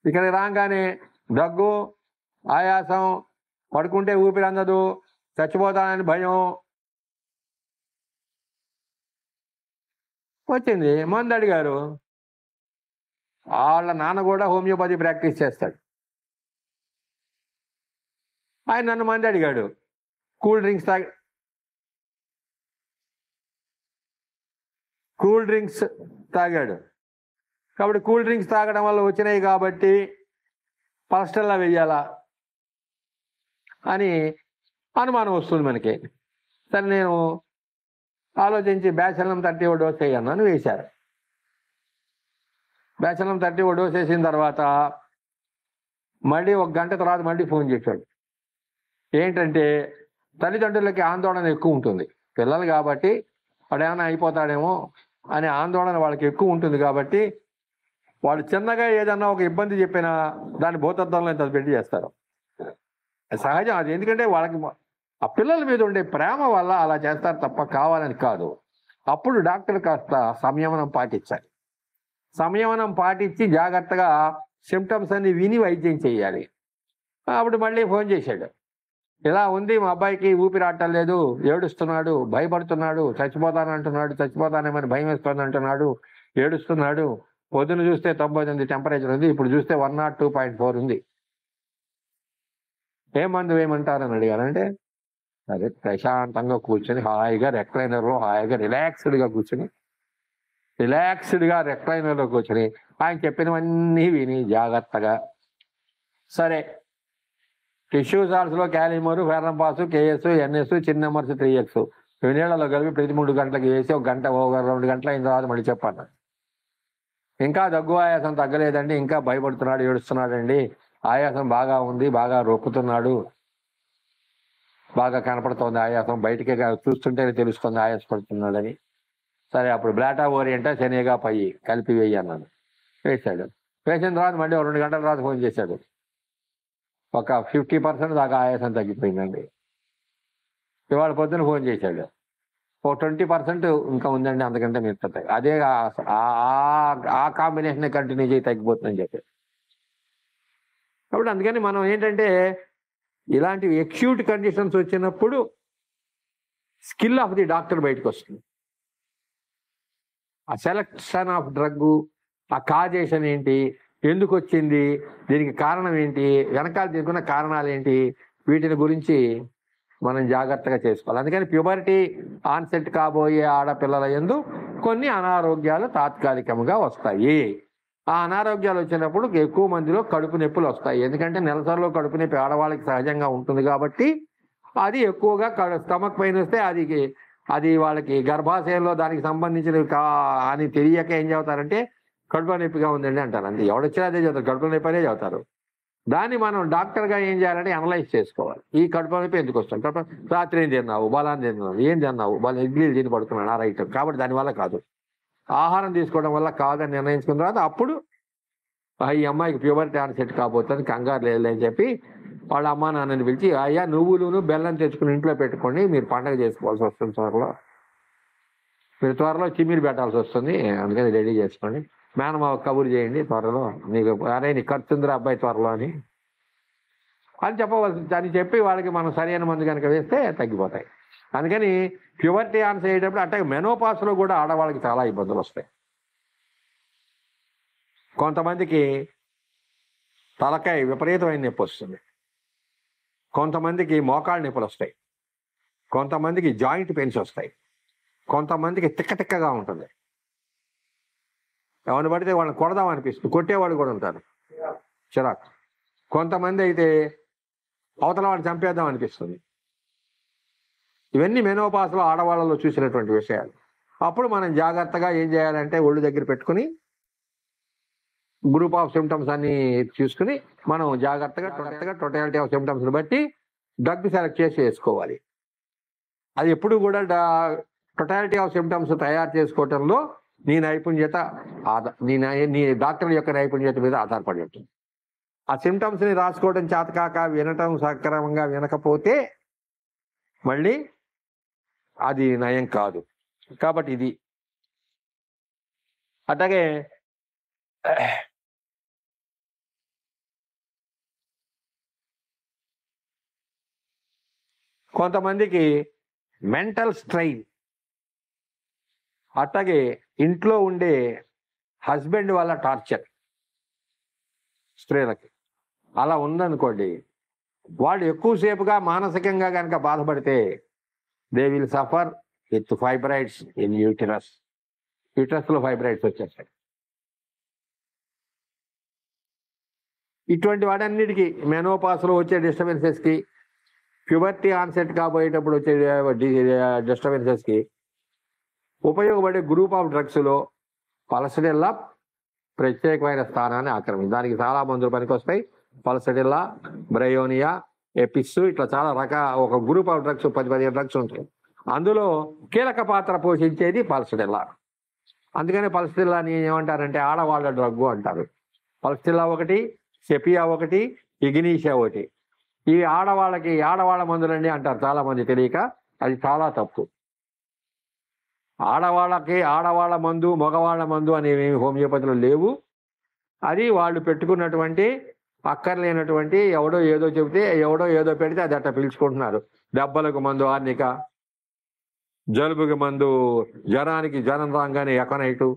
ఇక్కడికి రాగానే దగ్గు, ఆయాసం, పడుకుంటే ఊపిరి అందదు, చచ్చిపోతానని భయం వచ్చింది. మందు అడిగారు, వాళ్ళ నాన్న కూడా హోమియోపతి ప్రాక్టీస్ చేస్తాడు, ఆయన నన్ను మందు అడిగాడు, కూల్ డ్రింక్స్ తాగాడు. కాబట్టి కూల్ డ్రింక్స్ తాగడం వల్ల వచ్చినాయి కాబట్టి పలస్టల్లా వెయ్యాలా అని అనుమానం వస్తుంది మనకి. సరే నేను ఆలోచించి బ్యాచలం 30 డోస్ వేయన్నాను, వేశారు. బ్యాచలం 30 డోస్ వేసిన తర్వాత మళ్ళీ 1 గంట తర్వాత మళ్ళీ ఫోన్ చేశాడు. ఏంటంటే తల్లిదండ్రులకి ఆందోళన ఎక్కువ ఉంటుంది, పిల్లలు కాబట్టి వాడు ఏమైనా అయిపోతాడేమో అనే ఆందోళన వాళ్ళకి ఎక్కువ ఉంటుంది. కాబట్టి వాళ్ళు చిన్నగా ఏదన్నా ఒక ఇబ్బంది చెప్పినా దాన్ని భూతత్వంలో ఇంత పెట్టి చేస్తారు, సహజం అది. ఎందుకంటే వాళ్ళకి ఆ పిల్లల మీద ఉండే ప్రేమ వల్ల అలా చేస్తారు తప్ప కావాలని కాదు. అప్పుడు డాక్టర్ కాస్త సంయమనం పాటించాలి. సంయమనం పాటించి జాగ్రత్తగా సిమ్టమ్స్ అన్ని విని వైద్యం చేయాలి. అప్పుడు మళ్ళీ ఫోన్ చేశాడు, ఇలా ఉంది మా అబ్బాయికి ఊపిరి ఆడటం లేదు, ఏడుస్తున్నాడు, భయపడుతున్నాడు, చచ్చిపోతానంటున్నాడు, చచ్చిపోతానేమని భయం వేస్తుంది అంటున్నాడు, ఏడుస్తున్నాడు, పొద్దున చూస్తే 99 టెంపరేచర్ ఉంది, ఇప్పుడు చూస్తే 102.4 ఉంది. ఏ మందు వేయమంటారని అడిగారంటే, సరే ప్రశాంతంగా కూర్చొని హాయిగా రెక్లైనర్లో హాయిగా రిలాక్స్డ్గా కూర్చొని ఆయన చెప్పినవన్నీ విని జాగ్రత్తగా, సరే టిష్యూ సాల్స్లో క్యాలిమరు, ఫెర్రంపాసు, కేఎస్, ఎన్ఎస్, చిన్న నెంబర్స్ 3x నీళ్ళలో కలిపి ప్రతి 3 గంటలకు వేసి ఒక 2 గంటలు అయిన తర్వాత మళ్ళీ చెప్పాను. ఇంకా దగ్గు ఆయాసం తగ్గలేదండి, ఇంకా భయపడుతున్నాడు, ఏడుస్తున్నాడండి, ఆయాసం బాగా ఉంది, బాగా రొప్పుతున్నాడు, బాగా కనపడుతోంది ఆయాసం, బయటికి చూస్తుంటేనే తెలుస్తుంది ఆయాసపడుతున్నాడని. సరే అప్పుడు బ్లాటా ఓరియంటా శనిగా పై కలిపి వేయి అన్నాను. వేసాడు. వేసిన తర్వాత మళ్ళీ 2 గంటల తర్వాత ఫోన్ చేశాడు. ఒక 50% దాకా ఆయాసం తగ్గిపోయిందండి. ఇవాళ పొద్దున ఫోన్ చేశాడు, ఓ 20% ఇంకా ఉందండి, అంతకంటే మీరు తగ్గాయి, అదే ఆ కాంబినేషన్ కంటిన్యూ చేయి తగ్గిపోతుందని చెప్పి. కాబట్టి అందుకని మనం ఏంటంటే ఇలాంటి ఎక్యూట్ కండిషన్స్ వచ్చినప్పుడు స్కిల్ ఆఫ్ ది డాక్టర్ బయటకు వస్తుంది. ఆ సెలక్షన్ ఆఫ్ డ్రగ్, ఆ కాజేషన్ ఏంటి, ఎందుకు వచ్చింది, దీనికి కారణం ఏంటి, వెనకాల తీసుకున్న కారణాలు ఏంటి, వీటిని గురించి మనం జాగ్రత్తగా చేసుకోవాలి. అందుకని ప్యూబర్టీ ఆన్సెట్ కాబోయే ఆడపిల్లల యందు కొన్ని అనారోగ్యాలు తాత్కాలికంగా వస్తాయి. ఆ అనారోగ్యాలు వచ్చినప్పుడు ఎక్కువ మందిలో కడుపు నొప్పులు వస్తాయి. ఎందుకంటే నెలసరిలో కడుపు నొప్పి ఆడవాళ్ళకి సహజంగా ఉంటుంది కాబట్టి అది ఎక్కువగా స్టమక్ పెయిన్ వస్తే అది వాళ్ళకి గర్భాశయంలో దానికి సంబంధించినవి అని తెలియక ఏం చెబుతారంటే కడుపు నొప్పిగా ఉందండి అంటారు. అంతే, ఎవడొచ్చినా అదే చెబుతారు, కడుపు నొప్పి అనే చెబుతారు. దాన్ని మనం డాక్టర్గా ఏం చేయాలంటే అనలైజ్ చేసుకోవాలి. ఈ కడుపు నొప్పి ఎందుకు వస్తుంది, రాత్రి ఏం తిన్నావు, బలాన్ని తిన్నావు, ఏం తిన్నావు, ఇడ్లీలు తిని పడుతున్నాడు, రైట్, కాబట్టి దానివల్ల కాదు, ఆహారం తీసుకోవడం వల్ల కాదని నిర్ణయించుకున్న తర్వాత అప్పుడు ఈ అమ్మాయికి ప్యూబర్టీ ఆన్సెట్ కాబోతుంది, కంగారు లేదని చెప్పి వాళ్ళ అమ్మా నాన్నని పిలిచి, అయ్యా నువ్వులు బెల్లం తెచ్చుకుని ఇంట్లో పెట్టుకోండి, మీరు పండగ చేసుకోవాల్సి వస్తుంది, త్వరలో చిమ్మిరి పెట్టాల్సి వస్తుంది, అందుకని రెడీ చేసుకోండి, మేనమావ కబురు చేయండి త్వరలో, నీకు అరే నీ ఖర్చు ఉందిరా అబ్బాయి త్వరలో అని చెప్పవలసి అని చెప్పి వాళ్ళకి మనం సరైన మందు కనుక వేస్తే తగ్గిపోతాయి. అందుకని ప్యూబర్టీ ఆన్సర్ అయ్యేటప్పుడు అంటే మెనోపాస్లో కూడా ఆడవాళ్ళకి చాలా ఇబ్బందులు వస్తాయి. కొంతమందికి తలకాయ విపరీతమైన నొప్పి వస్తుంది, కొంతమందికి మోకాళ్ళ నొప్పులు వస్తాయి, కొంతమందికి జాయింట్ పెయిన్స్ వస్తాయి, కొంతమందికి తిక్కగా ఉంటుంది, ఎవరిని పడితే వాళ్ళని కొడదాం అనిపిస్తుంది, కొట్టేవాళ్ళు కూడా ఉంటారు చిరాకు, కొంతమంది అయితే అవతల వాడిని చంపేద్దాం అనిపిస్తుంది. ఇవన్నీ మెనోపాస్లో ఆడవాళ్ళలో చూసినటువంటి విషయాలు. అప్పుడు మనం జాగ్రత్తగా ఏం చేయాలంటే ఒళ్ళు దగ్గర పెట్టుకుని గ్రూప్ ఆఫ్ సిమ్టమ్స్ అన్ని చూసుకుని మనం జాగ్రత్తగా టోటాలిటీ ఆఫ్ సిమ్టమ్స్ని బట్టి డ్రగ్ సెలెక్ట్ చేసి వేసుకోవాలి. అది ఎప్పుడు కూడా టోటాలిటీ ఆఫ్ సిమ్టమ్స్ తయారు చేసుకోవటంలో నీ నైపుణ్యత నీ డాక్టర్ యొక్క నైపుణ్యత మీద ఆధారపడి ఉంటుంది. ఆ సిమ్టమ్స్ని రాసుకోవడం చేతకాక వినటం సక్రమంగా వినకపోతే మళ్ళీ అది నయం కాదు. కాబట్టి ఇది అట్లాగే కొంతమందికి మెంటల్ స్ట్రెయిన్, అట్లాగే ఇంట్లో ఉండే హస్బెండ్ వల్ల టార్చర్ స్త్రీలకి అలా ఉందనుకోండి, వాళ్ళు ఎక్కువసేపుగా మానసికంగా కనుక బాధపడితే they will suffer with fibroids in యూటరస్లో ఫైబ్రాయిడ్స్ వచ్చేస్తాయి. ఇటువంటి వాటన్నిటికీ మెనోపాస్లో వచ్చే డిస్టర్బెన్సెస్కి, ప్యూబర్టీ ఆన్సెట్ కాబోయేటప్పుడు వచ్చే డిస్టర్బెన్సెస్కి ఉపయోగపడే గ్రూప్ ఆఫ్ డ్రగ్స్లో పల్సడిల్లా ప్రత్యేకమైన స్థానాన్ని ఆక్రమించి దానికి చాలా మందులు పనికి వస్తాయి. పల్సడిల్లా, బ్రయోనియా, ఎపిస్, ఇట్లా చాలా ఒక గ్రూప్ ఆఫ్ డ్రగ్స్ 10-15 డ్రగ్స్ ఉంటాయి. అందులో కీలక పాత్ర పోషించేది పల్సడిల్లా. అందుకని పల్సడిల్లాని ఏమంటారంటే ఆడవాళ్ళ డ్రగ్గు అంటారు. పల్సడిల్లా ఒకటి, సెపియా ఒకటి, ఇగ్నీషియా ఒకటి. ఇవి ఆడవాళ్ళ మందులండి అంటారు చాలా మంది తెలియక. అది చాలా తప్పు. ఆడవాళ్ళ మందు, మగవాళ్ళ మందు అనేవి హోమియోపతిలో లేవు. అది వాళ్ళు పెట్టుకున్నటువంటి అక్కర్లేనటువంటి ఎవడో ఏదో చెబితే ఎవడో ఏదో పెడితే అది అట్లా పిలుచుకుంటున్నారు. దెబ్బలకు మందు ఆర్నిక, జలుబుకి మందు, జ్వరానికి జ్వరం రాగానే ఎకనైటు,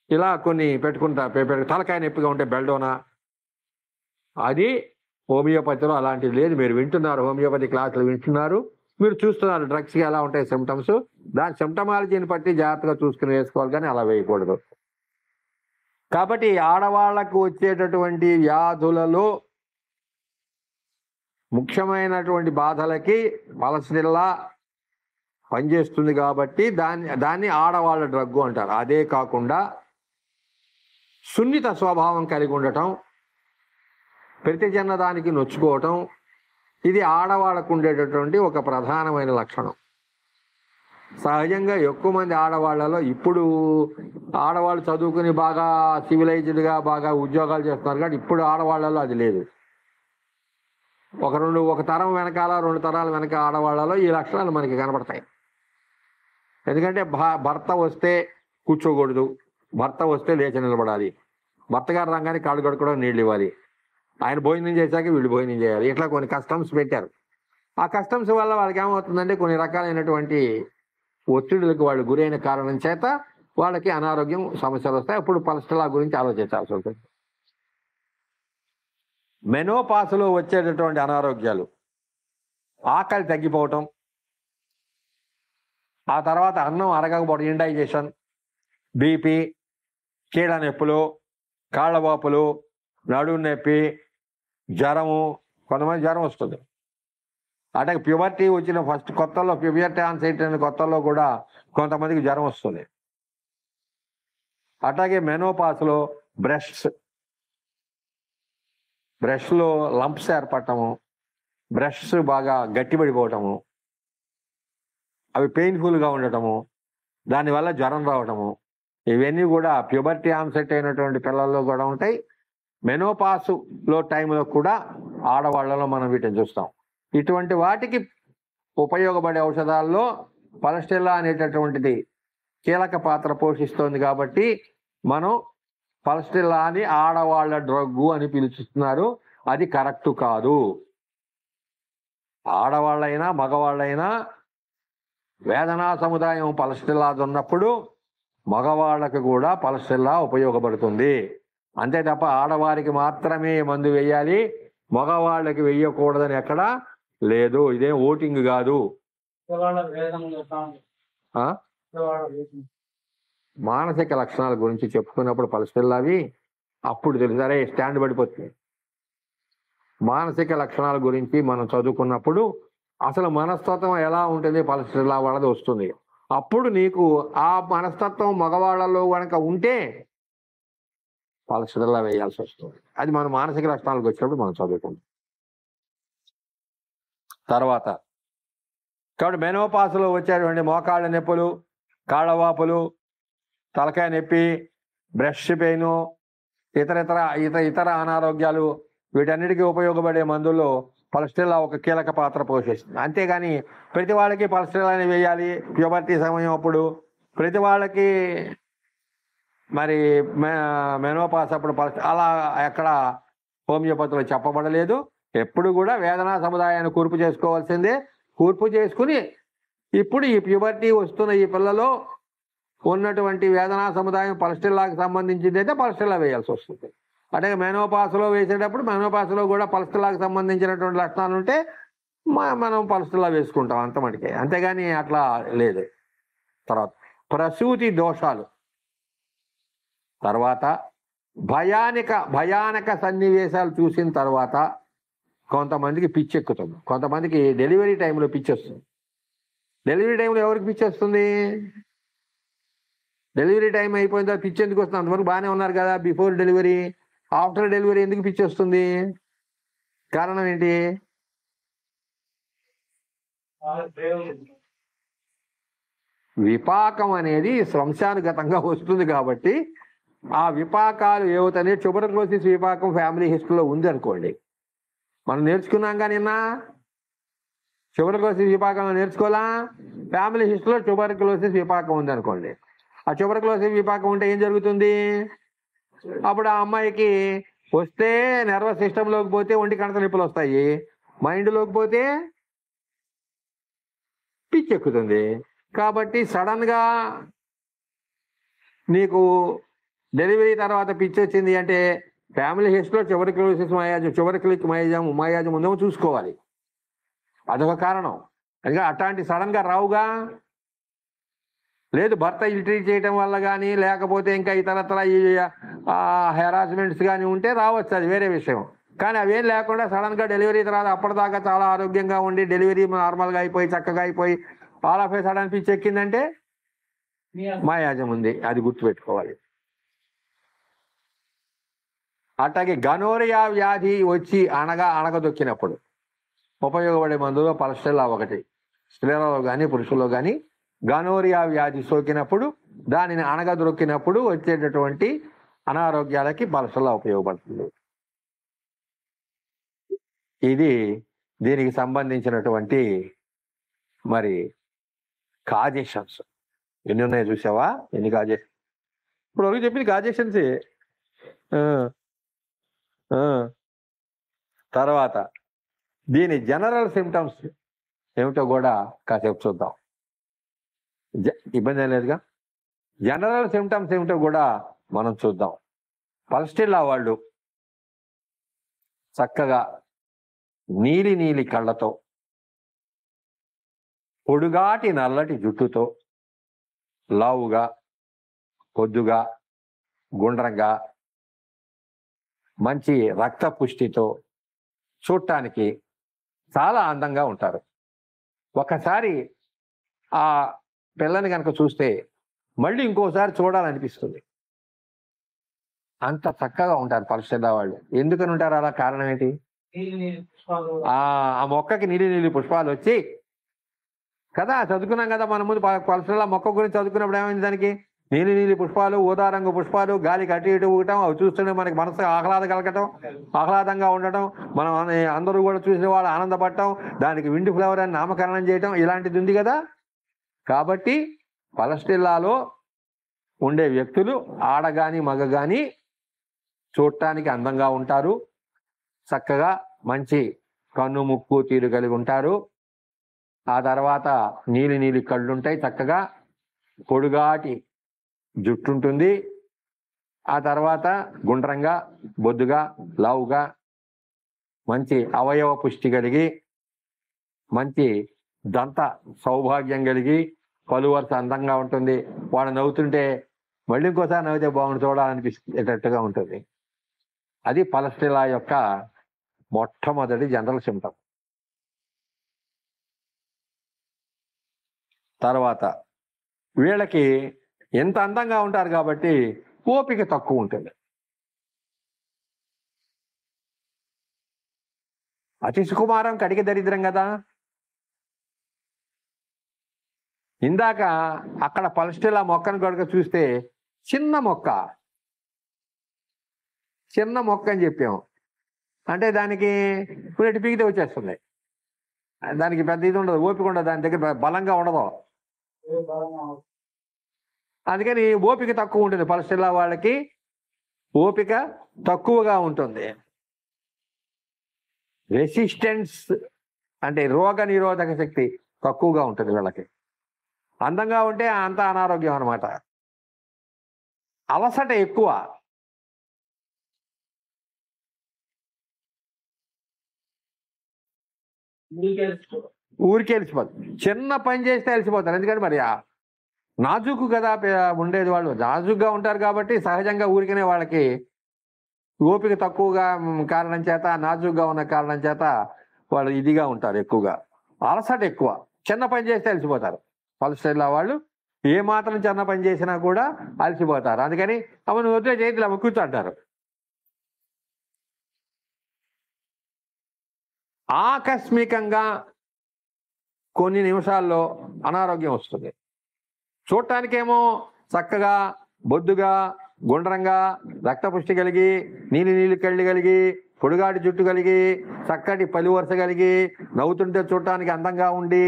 ఇలా కొన్ని పెట్టుకుంటా. తలకాయ నొప్పిగా ఉంటే బెల్డోనా, అది హోమియోపతిలో అలాంటిది లేదు. మీరు వింటున్నారు, హోమియోపతి క్లాసులు వింటున్నారు, మీరు చూస్తున్నారు డ్రగ్స్కి ఎలా ఉంటాయి సిమ్టమ్స్. దాని సిమ్టమాలజీని బట్టి జాగ్రత్తగా చూసుకుని వేసుకోవాలి, కానీ అలా వేయకూడదు. కాబట్టి ఆడవాళ్లకు వచ్చేటటువంటి వ్యాధులలో ముఖ్యమైనటువంటి బాధలకి పలస్టిల్లా పనిచేస్తుంది. కాబట్టి దాన్ని ఆడవాళ్ళ డ్రగ్గు అంటారు. అదే కాకుండా సున్నిత స్వభావం కలిగి ఉండటం, ప్రతి చిన్నదానికి నొచ్చుకోవటం, ఇది ఆడవాళ్ళకు ఉండేటటువంటి ఒక ప్రధానమైన లక్షణం. సహజంగా ఎక్కువ మంది ఆడవాళ్లలో ఇప్పుడు ఆడవాళ్ళు చదువుకుని బాగా సివిలైజ్డ్గా బాగా ఉద్యోగాలు చేస్తున్నారు, కాబట్టి ఇప్పుడు ఆడవాళ్లలో అది లేదు. ఒక తరం వెనకాల, 2 తరాల వెనక ఆడవాళ్లలో ఈ లక్షణాలు మనకి కనపడతాయి. ఎందుకంటే భర్త వస్తే కూర్చోకూడదు, భర్త వస్తే లేచి నిలబడాలి, భర్త గారు రంగానికి కాళ్ళు కడుక్కోవడం, నీళ్ళు ఇవ్వాలి, ఆయన భోజనం చేశాక వీళ్ళు భోజనం చేయాలి. ఇట్లా కొన్ని కస్టమ్స్ పెట్టారు. ఆ కస్టమ్స్ వల్ల వాళ్ళకి ఏమవుతుందంటే కొన్ని రకాలైనటువంటి ఒత్తిడులకు వాళ్ళు గురైన కారణం చేత వాళ్ళకి అనారోగ్యం సమస్యలు వస్తాయి. అప్పుడు పలస్ట్రాల్ గురించి ఆలోచించాల్సి ఉంటుంది. మెనోపాస్లో వచ్చేటటువంటి అనారోగ్యాలు, ఆకలి తగ్గిపోవటం, ఆ తర్వాత అన్నం అరగకపోవడం, ఇండైజెషన్, బీపీ, కీళ్ళ నొప్పులు, కాళ్ళవాపులు, నడుము నొప్పి, జ్వరము, కొంతమంది జ్వరం వస్తుంది. అంటే ప్యూబర్టీ వచ్చిన ఫస్ట్ కొత్తలో, ప్యూబర్టీ ఆన్సైట్ అయిన కొత్తలో కూడా కొంతమందికి జ్వరం వస్తుంది. అట్లాగే మెనోపాస్లో బ్రెష్లో లంప్స్ ఏర్పడటము, బ్రెష్ బాగా గట్టిపడిపోవటము, అవి పెయిన్ఫుల్గా ఉండటము, దానివల్ల జ్వరం రావటము, ఇవన్నీ కూడా ప్యూబర్టీ ఆన్సెట్ అయినటువంటి పిల్లల్లో కూడా ఉంటాయి. మెనోపాస్లో టైంలో కూడా ఆడవాళ్లలో మనం వీటిని చూస్తాం. ఇటువంటి వాటికి ఉపయోగపడే ఔషధాల్లో పలస్టిల్లా అనేటటువంటిది కీలక పాత్ర పోషిస్తోంది. కాబట్టి మనం పలస్టిల్లాని ఆడవాళ్ల డ్రగ్గు అని పిలుస్తున్నారు. అది కరెక్ట్ కాదు. ఆడవాళ్ళైనా మగవాళ్ళైనా వేదనా సముదాయం పలస్టిల్లా ఉన్నప్పుడు మగవాళ్ళకి కూడా పలస్టిల్లా ఉపయోగపడుతుంది. అంతే తప్ప ఆడవారికి మాత్రమే మందు వేయాలి, మగవాళ్ళకి వేయకూడదని ఎక్కడా లేదు. ఇదేం ఓటింగ్ కాదు. మానసిక లక్షణాల గురించి చెప్పుకున్నప్పుడు పలస్టిల్లావి అప్పుడు తెలుసారే స్టాండ్ పడిపోతుంది. మానసిక లక్షణాల గురించి మనం చదువుకున్నప్పుడు అసలు మనస్తత్వం ఎలా ఉంటుంది పలస్టిల్లా వాళ్ళది వస్తుంది. అప్పుడు నీకు ఆ మనస్తత్వం మగవాళ్ళలో కనుక ఉంటే పలస్టిల్లా వేయాల్సి వస్తుంది. అది మన మానసిక లక్షణాలకు వచ్చినప్పుడు మనం చదువుకుంటాం. తర్వాత కాబట్టి మెనోపాస్లో వచ్చేటువంటి మోకాళ్ళ నొప్పులు, కాళ్ళవాపులు, తలకాయ నొప్పి, బ్రెష్ పెయిన్, ఇతర అనారోగ్యాలు, వీటన్నిటికీ ఉపయోగపడే మందుల్లో పలస్టిల్లా ఒక కీలక పాత్ర పోషిస్తుంది. అంతేగాని ప్రతి వాళ్ళకి పలస్టిల్లాని వేయాలి ప్యూబర్టీ సమయం అప్పుడు, ప్రతి వాళ్ళకి మరి మెనోపాస్ అప్పుడు అలా ఎక్కడ హోమియోపతిలో చెప్పబడలేదు. ఎప్పుడు కూడా వేదనా సముదాయాన్ని కూర్పు చేసుకోవాల్సిందే. కూర్పు చేసుకుని ఇప్పుడు ఈ ప్యూబర్టీ వస్తున్న ఈ పిల్లలో ఉన్నటువంటి వేదనా సముదాయం పలస్టిల్లాకి సంబంధించింది అయితే పలస్టిల్లా వేయాల్సి వస్తుంది. అంటే మెనోపాస్లో వేసేటప్పుడు మెనోపాస్లో కూడా పలస్టిల్లాకి సంబంధించినటువంటి లక్షణాలు ఉంటే మనం పలస్టిల్లా వేసుకుంటాం అంత మటుకే, అంతేగాని అట్లా లేదు. తర్వాత ప్రసూతి దోషాలు, తర్వాత భయానక సన్నివేశాలు చూసిన తర్వాత కొంతమందికి పిచ్చి ఎక్కుతుంది, కొంతమందికి డెలివరీ టైంలో పిచ్చి వస్తుంది. డెలివరీ టైంలో ఎవరికి పిచ్చి వస్తుంది? డెలివరీ టైం అయిపోయిన తర్వాత పిచ్చి ఎందుకు వస్తుంది? అంతవరకు బాగానే ఉన్నారు కదా బిఫోర్ డెలివరీ. ఆఫ్టర్ డెలివరీ ఎందుకు పిచ్చి వస్తుంది? కారణం ఏంటి? విపాకం అనేది వంశానుగతంగా వస్తుంది. కాబట్టి ఆ విపాకాలు ఏవవుతాయి, ట్యూబర్క్లోసిస్ విపాకం ఫ్యామిలీ హిస్టరీలో ఉంది అనుకోండి, మనం నేర్చుకున్నాం. కానీ నిన్న ట్యూబర్క్లోసిస్ విపాకంలో నేర్చుకోవాలా? ఫ్యామిలీ హిస్టరీలో ట్యూబర్క్లోసిస్ విపాకం ఉంది అనుకోండి. ఆ ట్యూబర్క్లోసిస్ విపాకం ఉంటే ఏం జరుగుతుంది? అప్పుడు ఆ అమ్మాయికి వస్తే నర్వస్ సిస్టంలోకి పోతే ఒంటి కంట నొప్పులు వస్తాయి, మైండ్లోకి పోతే పిచ్చెక్కుతుంది. కాబట్టి సడన్గా నీకు డెలివరీ తర్వాత పిచ్చి వచ్చింది అంటే ఫ్యామిలీ హిస్టరీలో చివరి క్లిక్ మయాజం ఉందేమో చూసుకోవాలి. అదొక కారణం. అందుకే అట్లాంటి సడన్గా రావుగా. లేదు భర్త ఇల్ట్రీట్ చేయటం వల్ల కానీ లేకపోతే ఇంకా ఇతరత్ర ఈ హెరాస్మెంట్స్ కానీ ఉంటే రావచ్చు, అది వేరే విషయం. కానీ అవేం లేకుండా సడన్గా డెలివరీ తర్వాత అప్పటిదాకా చాలా ఆరోగ్యంగా ఉండి డెలివరీ నార్మల్గా అయిపోయి చక్కగా అయిపోయి ఆల్ ఆఫ్ ఏ సడన్ పిచ్చి ఎక్కిందంటే మాయాజం ఉంది, అది గుర్తుపెట్టుకోవాలి. అట్లాగే గనోరియా వ్యాధి వచ్చి అణగదొక్కినప్పుడు ఉపయోగపడే మందులో పలస్టెల్లా ఒకటి. స్త్రీలలో కానీ పురుషుల్లో కానీ గనోరియా వ్యాధి సోకినప్పుడు దానిని అణగదొక్కినప్పుడు వచ్చేటటువంటి అనారోగ్యాలకి పలస్టెల్లా ఉపయోగపడుతుంది. ఇది దీనికి సంబంధించినటువంటి మరి కాజేషన్స్ ఎన్ని ఉన్నాయో చూసావా? ఎన్ని కాజేషన్ ఇప్పుడు వరకు చెప్పింది కాజేషన్సే. తర్వాత దీని జనరల్ సిమ్టమ్స్ ఏమిటో కూడా కాసేపు చూద్దాం. ఇబ్బంది ఏం లేదుగా. జనరల్ సిమ్టమ్స్ ఏమిటో కూడా మనం చూద్దాం. పల్స్టిల్లా వాళ్ళు చక్కగా నీలి కళ్ళతో, పొడుగాటి నల్లటి జుట్టుతో, లావుగా, పొద్దుగా, గుండ్రంగా, మంచి రక్త పుష్టితో, చూడటానికి చాలా అందంగా ఉంటారు. ఒకసారి ఆ పిల్లని కనుక చూస్తే మళ్ళీ ఇంకోసారి చూడాలనిపిస్తుంది. అంత చక్కగా ఉంటారు పల్స్టిల్లా వాళ్ళు. ఎందుకని ఉంటారు అలా? కారణం ఏంటి? ఆ మొక్కకి నీలి పుష్పాలు వచ్చి కదా, చదువుకున్నాం కదా మన ముందు. పల్స్టిల్లా మొక్క గురించి చదువుకున్నప్పుడు ఏమైంది? దానికి నీలి పుష్పాలు, ఊదా రంగు పుష్పాలు, గాలికి అటు ఇటు ఊగటం, అవి చూస్తుంటే మనకి మనసు ఆహ్లాదంగా ఉండటం, మనం అందరూ కూడా చూసిన వాళ్ళు ఆనందపడటం, దానికి విండ్ ఫ్లవర్ అని నామకరణం చేయటం, ఇలాంటిది ఉంది కదా. కాబట్టి పలస్టిల్లాలో ఉండే వ్యక్తులు ఆడగాని మగ గాని చూడటానికి అందంగా ఉంటారు. చక్కగా మంచి కన్ను ముక్కు తీరు కలిగి ఉంటారు. ఆ తర్వాత నీలి కళ్ళుంటాయి, చక్కగా పొడుగాటి జుట్టుంటుంది. ఆ తర్వాత గుండ్రంగా, బొద్దుగా, లావుగా, మంచి అవయవ పుష్టి కలిగి, మంచి దంత సౌభాగ్యం కలిగి, పలు వరుస అందంగా ఉంటుంది. వాడు నవ్వుతుంటే మళ్ళీ ఇంకోసారి నవ్వితే బాగుండు, చూడాలనిపించేటట్టుగా ఉంటుంది. అది పలస్టిల్లా యొక్క మొట్టమొదటి జనరల్ సిమ్టమ్. తర్వాత వీళ్ళకి ఎంత అందంగా ఉంటారు కాబట్టి ఓపిక తక్కువ ఉంటుంది. అతి సుకుమారం కడిగి దరిద్రం కదా. ఇందాక అక్కడ పలస్టిల్లా మొక్కను కనుక చూస్తే చిన్న మొక్క అని చెప్పాము. అంటే దానికి పుల్లటి పీకితే వచ్చేస్తుంది. దానికి పెద్ద ఇది ఉండదు, ఓపిక ఉండదు, దాని దగ్గర బలంగా ఉండదు. అందుకని ఓపిక తక్కువ ఉంటుంది. పలస్టిల్లా వాళ్ళకి ఓపిక తక్కువగా ఉంటుంది. రెసిస్టెన్స్ అంటే రోగ నిరోధక శక్తి తక్కువగా ఉంటుంది వీళ్ళకి. అందంగా ఉంటే అంత అనారోగ్యం అన్నమాట. అలసట ఎక్కువ. ఊరికే అలసిపోతారు. చిన్న పని చేస్తే అలసిపోతారు. ఎందుకంటే మరి నాజుకు కదా ఉండేది. వాళ్ళు నాజుగ్గా ఉంటారు కాబట్టి సహజంగా ఊరికనే వాళ్ళకి ఓపిక తక్కువగా కారణం చేత, నాజుగ్గా ఉన్న కారణం చేత వాళ్ళు ఇదిగా ఉంటారు. ఎక్కువగా అలసట ఎక్కువ. చిన్న పని చేస్తే అలసిపోతారు. పలస్టిల్లా వాళ్ళు ఏ మాత్రం చిన్న పని చేసినా కూడా అలసిపోతారు. అందుకని నువ్వు వద్దే చేతులు కూర్చుంటారు. ఆకస్మికంగా కొన్ని నిమిషాల్లో అనారోగ్యం వస్తుంది. చూడటానికేమో చక్కగా బొద్దుగా, గుండ్రంగా, రక్తపుష్టి కలిగి, నీలి కళ్ళు కలిగి, పొడుగాటి జుట్టు కలిగి, చక్కటి పలి వరుస కలిగి, నవ్వుతుంటే చూడటానికి అందంగా ఉండి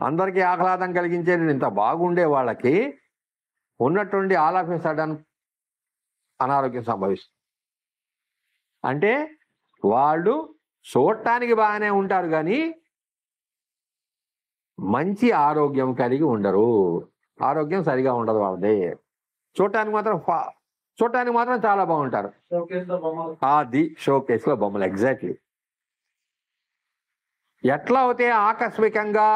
అందరికీ ఆహ్లాదం కలిగించేది ఇంత బాగుండే వాళ్ళకి ఉన్నటువంటి ఆల్ ఆఫ్ ఏ సడన్ అనారోగ్యం సంభవిస్తుంది. అంటే వాళ్ళు చూడటానికి బాగానే ఉంటారు కానీ మంచి ఆరోగ్యం కలిగి ఉండరు. ఆరోగ్యం సరిగా ఉండదు వాళ్ళది. చూడటానికి మాత్రం చూడటానికి మాత్రం చాలా బాగుంటారు. అది షోకేస్లో బొమ్మలు. ఎగ్జాక్ట్లీ. ఎట్లా అయితే ఆకస్మికంగా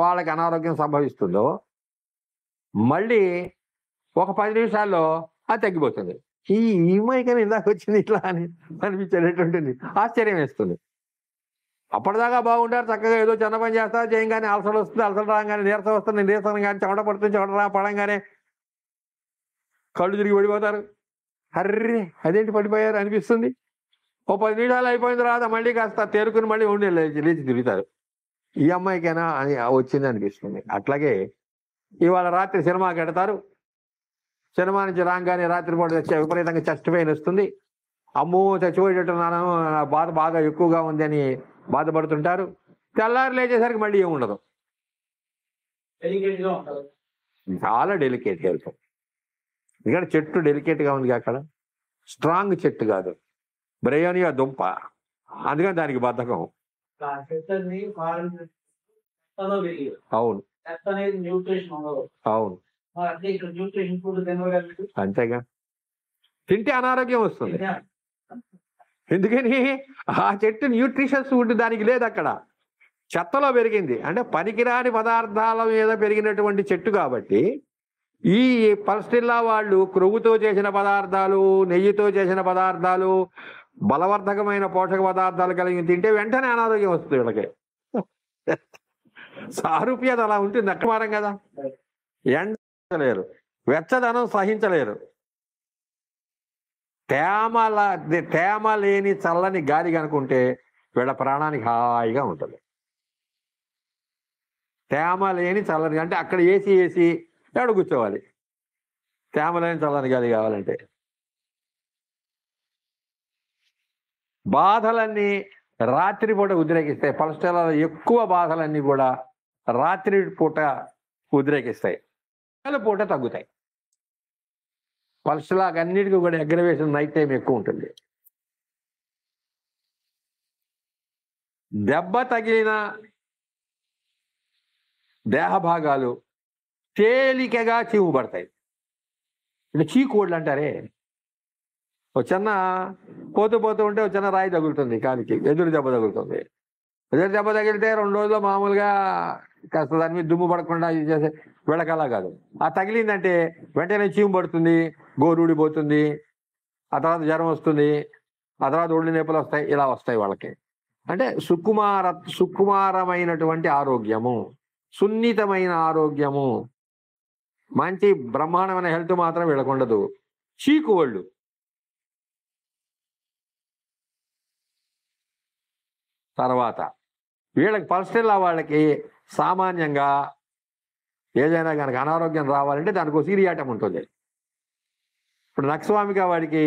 వాళ్ళకి అనారోగ్యం సంభవిస్తుందో మళ్ళీ ఒక 10 నిమిషాల్లో అది తగ్గిపోతుంది. ఈ మైకని ఇందాక వచ్చింది ఇట్లా అని అనిపించేటటువంటిది ఆశ్చర్యం వేస్తుంది. అప్పటిదాకా బాగుంటారు, చక్కగా ఏదో చిన్న పని చేస్తారు, చేయగానే అలసలు వస్తుంది, అలసలు రాగానే నీరసం వస్తుంది, నీరసం కానీ చెమట పడుతుంది, చెమట పడంగానే కళ్ళు తిరిగి పడిపోతారు. హర్రే అదేంటి పడిపోయారు అనిపిస్తుంది. ఓ 10 నిమిషాలు అయిపోయిన తర్వాత మళ్ళీ కాస్త తేరుకుని మళ్ళీ ఉండి లేచి తిరుగుతారు. ఈ అమ్మాయికైనా అని వచ్చింది అనిపిస్తుంది. అట్లాగే ఇవాళ రాత్రి సినిమాకి ఎడతారు. సినిమా నుంచి రాగానే రాత్రిపూట విపరీతంగా చెస్ట్ పెయిన్ వస్తుంది. అమ్మో చచ్చిపోయేటట్టున్నాను, బాధ బాగా ఎక్కువగా ఉంది అని బాధపడుతుంటారు. తెల్లారి లేచేసరికి మళ్ళీ ఏముండదు. చాలా డెలికేట్ హెల్త్. ఇక్కడ చెట్టు డెలికేట్గా ఉంది. అక్కడ స్ట్రాంగ్ చెట్టు కాదు, బ్రయోనియా దుంప, అందుకని దానికి బద్ధకం. అవును అవును అంతేగా. తింటే అనారోగ్యం వస్తుంది. ఎందుకని ఆ చెట్టు న్యూట్రిషన్స్ ఫుడ్ దానికి లేదు. అక్కడ చెత్తలో పెరిగింది, అంటే పనికిరాని పదార్థాల మీద పెరిగినటువంటి చెట్టు కాబట్టి ఈ పల్స్టిల్లా వాళ్ళు క్రొవ్వుతో చేసిన పదార్థాలు, నెయ్యితో చేసిన పదార్థాలు, బలవర్ధకమైన పోషక పదార్థాలు కలిగి తింటే వెంటనే అనారోగ్యం వస్తుంది వీళ్ళకి. సారూప్యత అలా ఉంటుంది. అక్కమారం కదా. ఎండలేరు, వెచ్చదనం సహించలేరు. తేమ లేని చల్లని గాలి కనుకుంటే వీళ్ళ ప్రాణానికి హాయిగా ఉంటుంది. తేమ లేని చల్లని అంటే అక్కడ ఏసీ ఎక్కడ కూర్చోవాలి. తేమ లేని చల్లని గాలి కావాలంటే. బాధలన్నీ రాత్రిపూట ఉద్రేకిస్తాయి. పల్స్టెల్లాలో ఎక్కువ బాధలన్నీ కూడా రాత్రి పూట ఉద్రేకిస్తాయి, పూట తగ్గుతాయి. పల్స్టెల్లాకి అన్నిటికీ కూడా అగ్రవేషన్ నైట్ టైం ఎక్కువ ఉంటుంది. దెబ్బ తగిలిన దేహ భాగాలు తేలికగా చీము పడతాయి. అంటే చీకోళ్ళు అంటారే, ఒక చిన్న పోతూ ఉంటే ఒక చిన్న రాయి తగులుతుంది కాలికి, ఎదురు దెబ్బ తగులుతుంది. ఎదురు దెబ్బ తగిలితే 2 రోజుల్లో మామూలుగా కాస్త దాని మీద దుమ్ము పడకుండా ఇది చేసే వీళ్ళకలా కాదు. ఆ తగిలిందంటే వెంటనే చీము పడుతుంది, గోరు ఊడిపోతుంది, ఆ తర్వాత జ్వరం వస్తుంది, ఆ తర్వాత ఒళ్ళు నొప్పులు వస్తాయి. ఇలా వస్తాయి వాళ్ళకి. అంటే సుకుమారమైనటువంటి ఆరోగ్యము, సున్నితమైన ఆరోగ్యము, మంచి బ్రహ్మాండమైన హెల్త్ మాత్రం వీళ్ళకు ఉండదు. చీకు వాళ్ళు. తర్వాత వీళ్ళకి పల్స్టెల్లా వాళ్ళకి సామాన్యంగా ఏదైనా కనుక అనారోగ్యం రావాలంటే దానికి ఒక సీరియాటం ఉంటుంది. ఇప్పుడు నక్స్వామిక వాడికి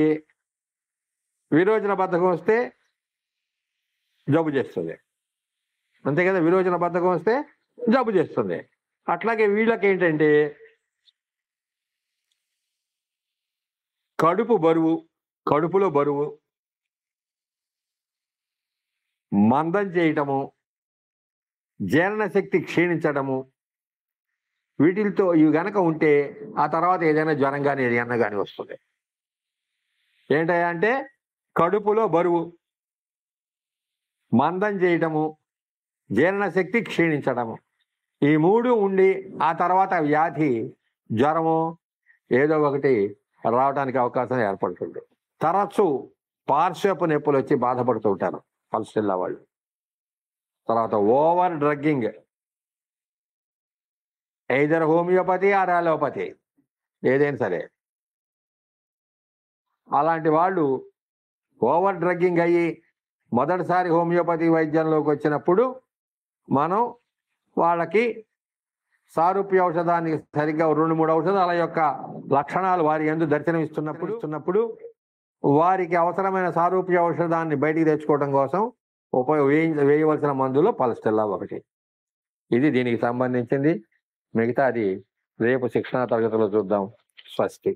విరోచన బద్ధకం వస్తే జబ్బు చేస్తుంది, అంతే కదా. విరోచన బద్ధకం వస్తే జబ్బు చేస్తుంది. అట్లాగే వీళ్ళకి ఏంటంటే కడుపులో బరువు, మందం చేయటము, జీర్ణశక్తి క్షీణించడము, వీటితో ఇవి గనక ఉంటే ఆ తర్వాత ఏదైనా జ్వరం కానీ ఏదైనా కానీ వస్తుంది. ఏంటంటే కడుపులో బరువు, మందం చేయటము, జీర్ణశక్తి క్షీణించడము, ఈ 3 ఉండి ఆ తర్వాత వ్యాధి, జ్వరము ఏదో ఒకటి రావడానికి అవకాశం ఏర్పడుతుంది. తరచు పార్శ్వపు నొప్పులు వచ్చి బాధపడుతూ ఉంటారు పల్స్టెల్లా వాళ్ళు. తర్వాత over drugging, either homeopathy or allopathy, ఏదైనా సరే. అలాంటి వాళ్ళు ఓవర్ డ్రగ్గింగ్ అయ్యి మొదటిసారి హోమియోపతి వైద్యంలోకి వచ్చినప్పుడు మనం వాళ్ళకి సారూప్య ఔషధాన్ని సరిగ్గా 2-3 ఔషధాల యొక్క లక్షణాలు వారి యందు దర్శనమిస్తున్నప్పుడు వారికి అవసరమైన సారూప్య ఔషధాన్ని బయటికి తెచ్చుకోవడం కోసం వేయవలసిన మందులో పల్స్టెల్లా ఒకటి. ఇది దీనికి సంబంధించింది. మిగతాది రేపు శిక్షణా తరగతిలో చూద్దాం. స్వస్తి.